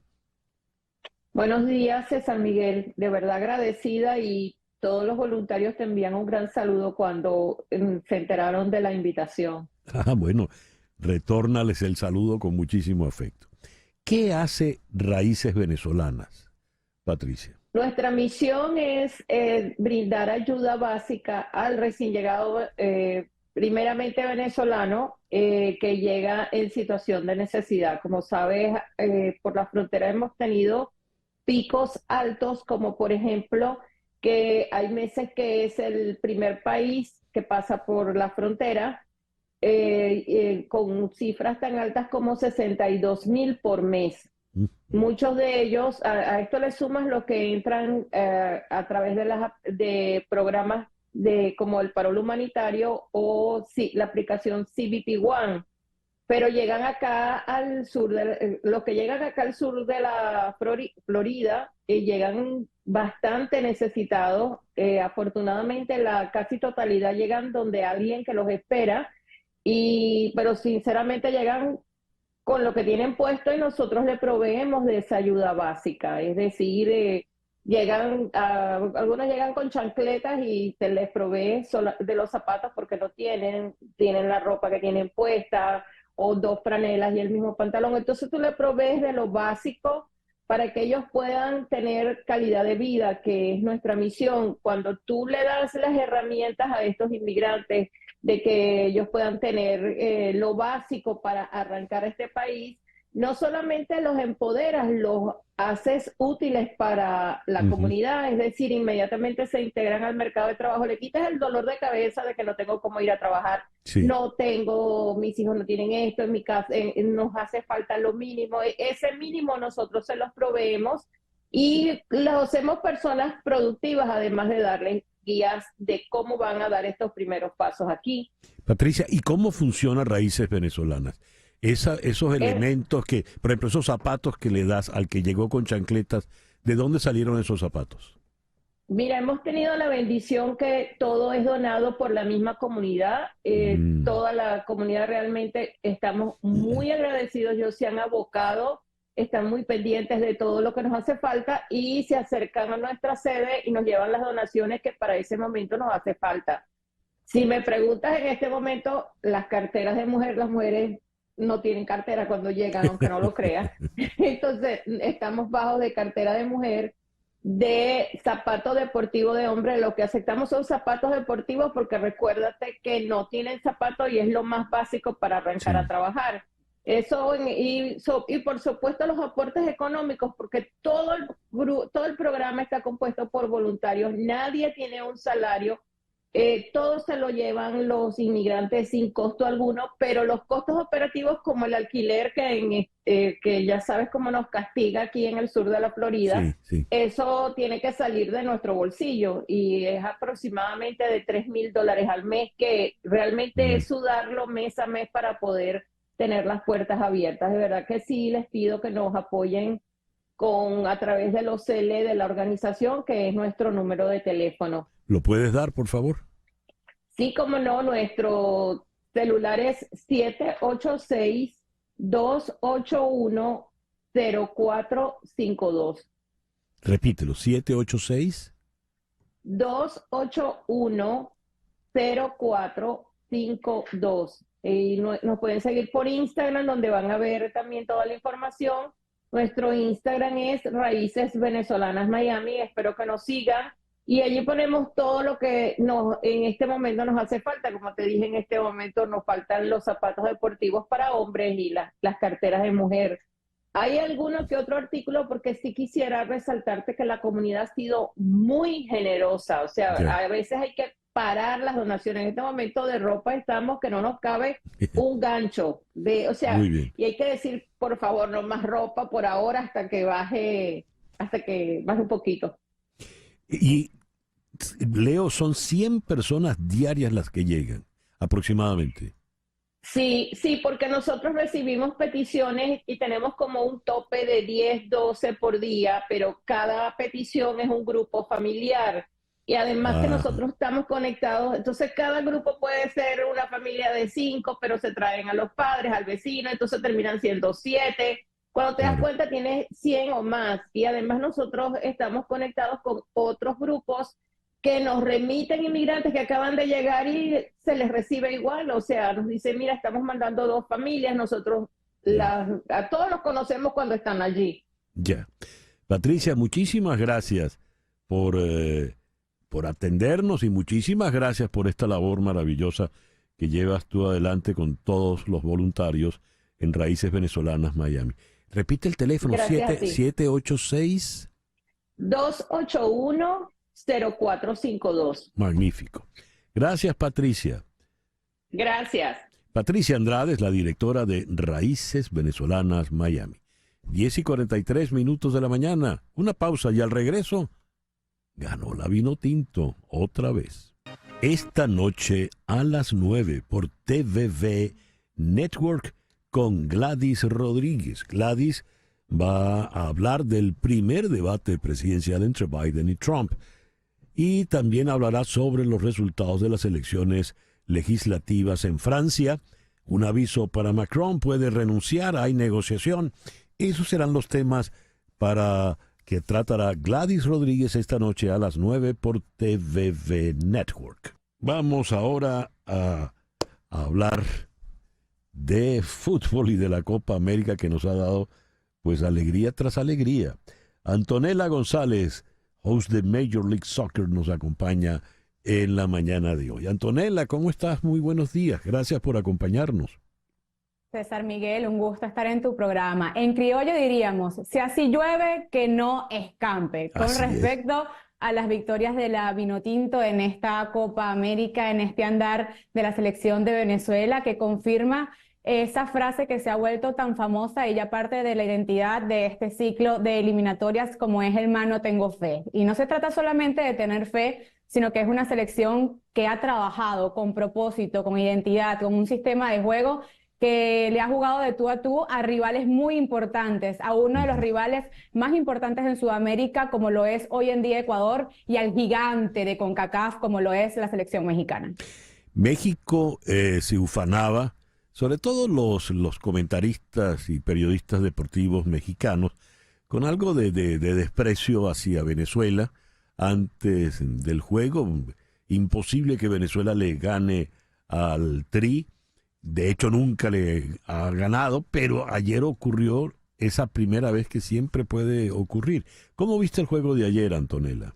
Buenos días, César Miguel. De verdad agradecida, y todos los voluntarios te envían un gran saludo cuando se enteraron de la invitación. Bueno, retórnales el saludo con muchísimo afecto. ¿Qué hace Raíces Venezolanas, Patricia? Nuestra misión es brindar ayuda básica al recién llegado, primeramente venezolano, que llega en situación de necesidad. Como sabes, por la frontera hemos tenido picos altos, como por ejemplo que hay meses que es el primer país que pasa por la frontera, con cifras tan altas como 62,000 por mes. Muchos de ellos, a esto le sumas los que entran a través de programas como el Parol Humanitario o la aplicación CBP One, pero llegan acá al sur, los que llegan acá al sur de la Florida, llegan bastante necesitados. Afortunadamente la casi totalidad llegan donde alguien que los espera, pero sinceramente llegan con lo que tienen puesto y nosotros le proveemos de esa ayuda básica. Es decir, algunos llegan con chancletas y se les provee de los zapatos porque no tienen la ropa que tienen puesta, o 2 franelas y el mismo pantalón. Entonces tú le provees de lo básico para que ellos puedan tener calidad de vida, que es nuestra misión. Cuando tú le das las herramientas a estos inmigrantes de que ellos puedan tener lo básico para arrancar a este país, no solamente los empoderas, los haces útiles para la comunidad, es decir, inmediatamente se integran al mercado de trabajo, le quitas el dolor de cabeza de que no tengo cómo ir a trabajar, mis hijos no tienen esto, en mi casa nos hace falta lo mínimo, ese mínimo nosotros se los proveemos y los hacemos personas productivas, además de darles guías de cómo van a dar estos primeros pasos aquí. Patricia, ¿y cómo funciona Raíces Venezolanas? Esos elementos que, por ejemplo, esos zapatos que le das al que llegó con chancletas, ¿de dónde salieron esos zapatos? Mira, hemos tenido la bendición que todo es donado por la misma comunidad. Toda la comunidad realmente estamos muy agradecidos. Ellos se han abocado, están muy pendientes de todo lo que nos hace falta y se acercan a nuestra sede y nos llevan las donaciones que para ese momento nos hace falta. Si me preguntas en este momento, las carteras de mujer, las mujeres no tienen cartera cuando llegan, aunque no lo creas. Entonces, estamos bajos de cartera de mujer, de zapato deportivo de hombre. Lo que aceptamos son zapatos deportivos porque recuérdate que no tienen zapatos y es lo más básico para arrancar a trabajar. Eso y por supuesto los aportes económicos, porque todo el programa está compuesto por voluntarios. Nadie tiene un salario. Todo se lo llevan los inmigrantes sin costo alguno, pero los costos operativos como el alquiler, que ya sabes cómo nos castiga aquí en el sur de la Florida, eso tiene que salir de nuestro bolsillo y es aproximadamente de $3,000 al mes, que realmente es sudarlo mes a mes para poder tener las puertas abiertas. De verdad que sí les pido que nos apoyen a través de los CL de la organización, que es nuestro número de teléfono. ¿Lo puedes dar, por favor? Sí, cómo no. Nuestro celular es 786-281-0452. Repítelo, 786. 281-0452. Y nos pueden seguir por Instagram, donde van a ver también toda la información. Nuestro Instagram es Raíces Venezolanas Miami. Espero que nos sigan. Y allí ponemos todo lo que en este momento nos hace falta. Como te dije, en este momento nos faltan los zapatos deportivos para hombres y las carteras de mujer. Hay alguno que otro artículo, porque sí quisiera resaltarte que la comunidad ha sido muy generosa. O sea, a veces hay que parar las donaciones. En este momento de ropa estamos que no nos cabe un gancho. Y hay que decir, por favor, no más ropa por ahora hasta que baje un poquito. Y Leo, son 100 personas diarias las que llegan, aproximadamente. Sí, porque nosotros recibimos peticiones y tenemos como un tope de 10, 12 por día, pero cada petición es un grupo familiar. Y además que Ah, nosotros estamos conectados, entonces cada grupo puede ser una familia de 5, pero se traen a los padres, al vecino, entonces terminan siendo 7. Cuando te das claro. cuenta tienes 100 o más. Y además nosotros estamos conectados con otros grupos que nos remiten inmigrantes que acaban de llegar y se les recibe igual. O sea, nos dicen, mira, estamos mandando 2 familias, nosotros a todos los conocemos cuando están allí. Ya. Patricia, muchísimas gracias por atendernos y muchísimas gracias por esta labor maravillosa que llevas tú adelante con todos los voluntarios en Raíces Venezolanas Miami. Repite el teléfono, Gracias a ti. 786. 281-0452. Magnífico. Gracias, Patricia. Gracias. Patricia Andrade es la directora de Raíces Venezolanas Miami. 10:43 de la mañana. Una pausa y al regreso ganó la Vinotinto otra vez. Esta noche a las 9 por TVV Network con Gladys Rodríguez. Gladys va a hablar del primer debate presidencial entre Biden y Trump y también hablará sobre los resultados de las elecciones legislativas en Francia. Un aviso para Macron, puede renunciar, hay negociación. Esos serán los temas para que tratará Gladys Rodríguez esta noche a las 9 por TVV Network. Vamos ahora a hablar de fútbol y de la Copa América que nos ha dado pues alegría tras alegría. Antonella González, host de Major League Soccer, nos acompaña en la mañana de hoy. Antonella, ¿cómo estás? Muy buenos días. Gracias por acompañarnos. César Miguel, un gusto estar en tu programa. En criollo diríamos, si así llueve, que no escampe. Con Así respecto a las victorias de la Vinotinto en esta Copa América, en este andar de la selección de Venezuela, que confirma esa frase que se ha vuelto tan famosa y ya parte de la identidad de este ciclo de eliminatorias como es el mano tengo fe. Y no se trata solamente de tener fe, sino que es una selección que ha trabajado con propósito, con identidad, con un sistema de juego que le ha jugado de tú a tú a rivales muy importantes, a uno de los rivales más importantes en Sudamérica, como lo es hoy en día Ecuador, y al gigante de CONCACAF, como lo es la selección mexicana. México se ufanaba, sobre todo los comentaristas y periodistas deportivos mexicanos, con algo de desprecio hacia Venezuela antes del juego. Imposible que Venezuela le gane al Tri. De hecho, nunca le ha ganado, pero ayer ocurrió esa primera vez que siempre puede ocurrir. ¿Cómo viste el juego de ayer, Antonella?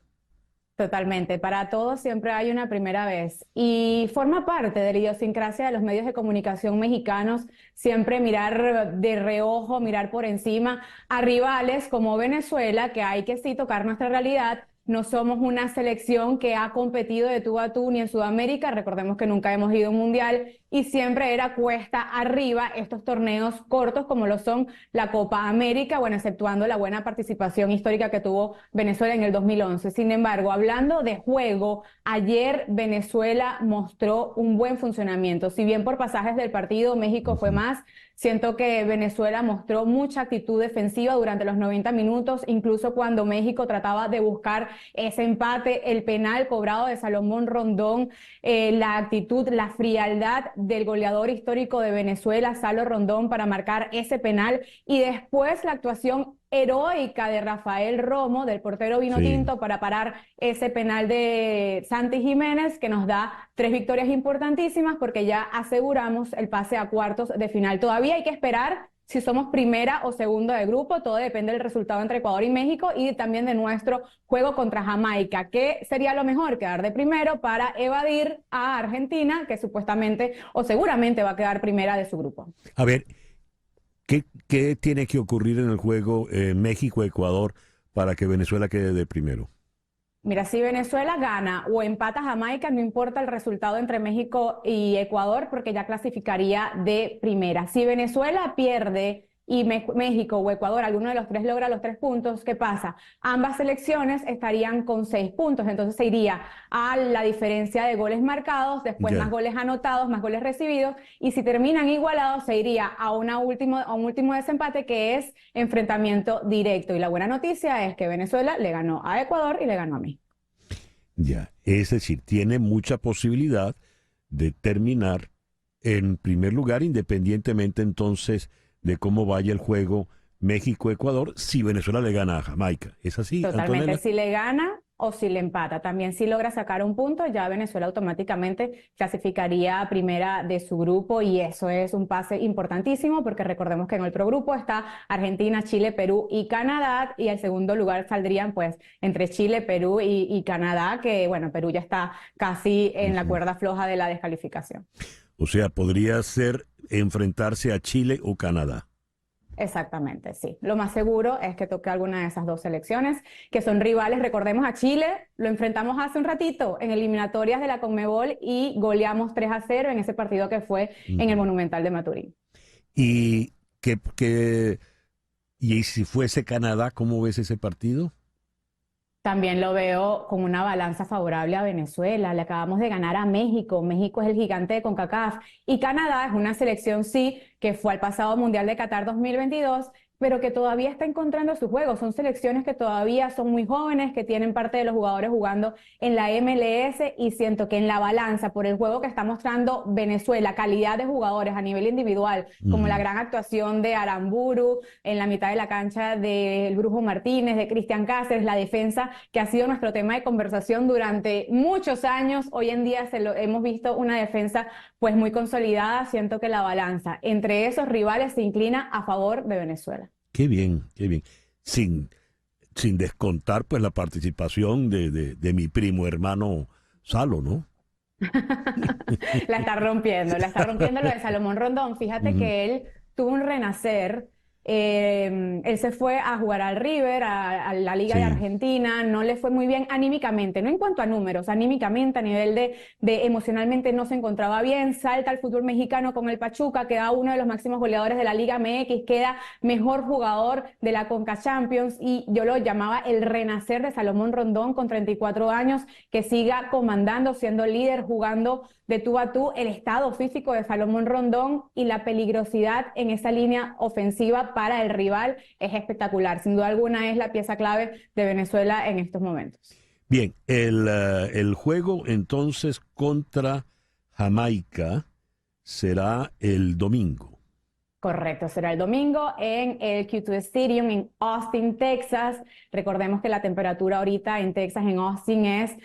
Totalmente, para todos siempre hay una primera vez y forma parte de la idiosincrasia de los medios de comunicación mexicanos siempre mirar de reojo, mirar por encima a rivales como Venezuela, que hay que sí tocar nuestra realidad. No somos una selección que ha competido de tú a tú ni en Sudamérica, recordemos que nunca hemos ido a un mundial y siempre era cuesta arriba estos torneos cortos como lo son la Copa América, bueno, exceptuando la buena participación histórica que tuvo Venezuela en el 2011. Sin embargo, hablando de juego, ayer Venezuela mostró un buen funcionamiento. Si bien por pasajes del partido México fue más, siento que Venezuela mostró mucha actitud defensiva durante los 90 minutos, incluso cuando México trataba de buscar ese empate, el penal cobrado de Salomón Rondón, la actitud, la frialdad del goleador histórico de Venezuela, Salo Rondón, para marcar ese penal, y después la actuación heroica de Rafael Romo, del portero Vinotinto, para parar ese penal de Santi Jiménez, que nos da 3 victorias importantísimas porque ya aseguramos el pase a cuartos de final. Todavía hay que esperar si somos primera o segundo de grupo, todo depende del resultado entre Ecuador y México y también de nuestro juego contra Jamaica. ¿Qué sería lo mejor? Quedar de primero para evadir a Argentina, que supuestamente o seguramente va a quedar primera de su grupo. A ver, ¿qué tiene que ocurrir en el juego México-Ecuador para que Venezuela quede de primero? Mira, si Venezuela gana o empata a Jamaica, no importa el resultado entre México y Ecuador porque ya clasificaría de primera. Si Venezuela pierde y México o Ecuador, alguno de los 3 logra los 3 puntos, ¿qué pasa? Ambas selecciones estarían con 6 puntos, entonces se iría a la diferencia de goles marcados, después más goles anotados, más goles recibidos, y si terminan igualados se iría a un último desempate que es enfrentamiento directo. Y la buena noticia es que Venezuela le ganó a Ecuador y le ganó a México. Ya, es decir, tiene mucha posibilidad de terminar en primer lugar, independientemente entonces de cómo vaya el juego México-Ecuador, si Venezuela le gana a Jamaica. ¿Es así, Totalmente, Antonella? si le gana o si le empata. También si logra sacar un punto, ya Venezuela automáticamente clasificaría a primera de su grupo y eso es un pase importantísimo porque recordemos que en el otro grupo está Argentina, Chile, Perú y Canadá y al segundo lugar saldrían pues entre Chile, Perú y Canadá, que bueno, Perú ya está casi en la cuerda floja de la descalificación. O sea, podría ser enfrentarse a Chile o Canadá. Exactamente, sí. Lo más seguro es que toque alguna de esas dos selecciones, que son rivales. Recordemos a Chile, lo enfrentamos hace un ratito en eliminatorias de la Conmebol y goleamos 3-0 en ese partido que fue en el Monumental de Maturín. Y si fuese Canadá, ¿cómo ves ese partido? También lo veo con una balanza favorable a Venezuela. Le acabamos de ganar a México. México es el gigante de CONCACAF. Y Canadá es una selección, sí, que fue al pasado Mundial de Qatar 2022, pero que todavía está encontrando su juego. Son selecciones que todavía son muy jóvenes, que tienen parte de los jugadores jugando en la MLS y siento que en la balanza, por el juego que está mostrando Venezuela, calidad de jugadores a nivel individual, como la gran actuación de Aramburu en la mitad de la cancha del Brujo Martínez, de Cristian Cáceres, la defensa que ha sido nuestro tema de conversación durante muchos años. Hoy en día hemos visto una defensa pues muy consolidada. Siento que la balanza entre esos rivales se inclina a favor de Venezuela. Qué bien, qué bien. Sin descontar pues la participación de mi primo hermano Salo, ¿no? La está rompiendo lo de Salomón Rondón. Fíjate que él tuvo un renacer. Él se fue a jugar al River, a la Liga de Argentina, no le fue muy bien anímicamente, no en cuanto a números, anímicamente, a nivel de emocionalmente no se encontraba bien, salta al fútbol mexicano con el Pachuca, queda uno de los máximos goleadores de la Liga MX, queda mejor jugador de la Conca Champions y yo lo llamaba el renacer de Salomón Rondón con 34 años, que siga comandando, siendo líder, jugando de tú a tú, el estado físico de Salomón Rondón y la peligrosidad en esa línea ofensiva para el rival es espectacular. Sin duda alguna es la pieza clave de Venezuela en estos momentos. Bien, el juego entonces contra Jamaica será el domingo. Correcto, será el domingo en el Q2 Stadium en Austin, Texas. Recordemos que la temperatura ahorita en Texas, en Austin, es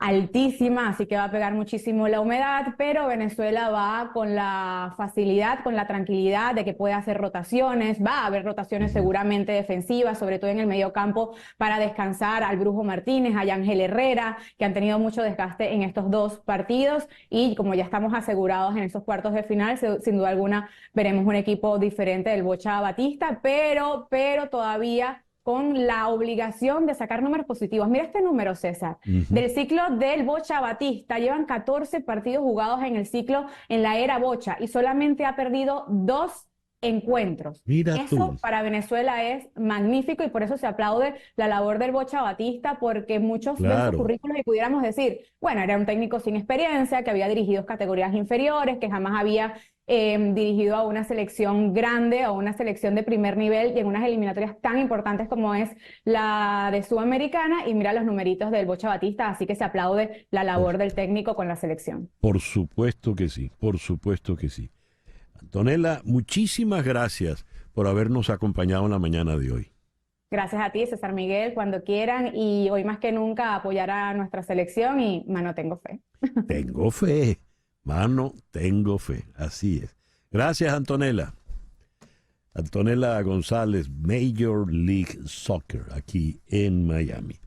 altísima, así que va a pegar muchísimo la humedad, pero Venezuela va con la facilidad, con la tranquilidad de que puede hacer rotaciones, va a haber rotaciones seguramente defensivas, sobre todo en el mediocampo para descansar al Brujo Martínez, a Yángel Herrera, que han tenido mucho desgaste en estos dos partidos y como ya estamos asegurados en esos cuartos de final, sin duda alguna veremos un equipo diferente del Bocha Batista, pero todavía con la obligación de sacar números positivos. Mira este número, César. Del ciclo del Bocha Batista, llevan 14 partidos jugados en el ciclo en la era Bocha y solamente ha perdido 2 encuentros. Mira eso tú. para Venezuela es magnífico y por eso se aplaude la labor del Bocha Batista, porque muchos ven sus currículos y pudiéramos decir, bueno, era un técnico sin experiencia, que había dirigido categorías inferiores, que jamás había dirigido a una selección grande, a una selección de primer nivel y en unas eliminatorias tan importantes como es la de Sudamericana, y mira los numeritos del Bocha Batista, así que se aplaude la labor del técnico con la selección. Por supuesto que sí, por supuesto que sí. Antonella, muchísimas gracias por habernos acompañado en la mañana de hoy. Gracias a ti, César Miguel, cuando quieran, y hoy más que nunca apoyar a nuestra selección y, mano, tengo fe. Tengo fe. Mano, tengo fe, así es. Gracias, Antonella. Antonella González, Major League Soccer, aquí en Miami.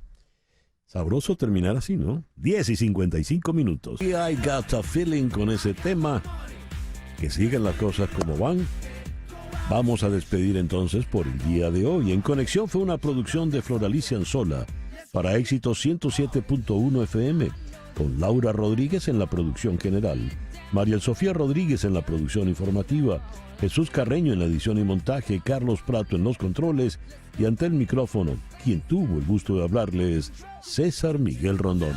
Sabroso terminar así, ¿no? 10:55 minutos. Y I got a feeling con ese tema. Que sigan las cosas como van. Vamos a despedir entonces por el día de hoy. En Conexión fue una producción de Floralicia Anzola para Éxito 107.1 FM. Con Laura Rodríguez en la producción general, María Sofía Rodríguez en la producción informativa, Jesús Carreño en la edición y montaje, Carlos Prato en los controles y ante el micrófono, quien tuvo el gusto de hablarles, César Miguel Rondón.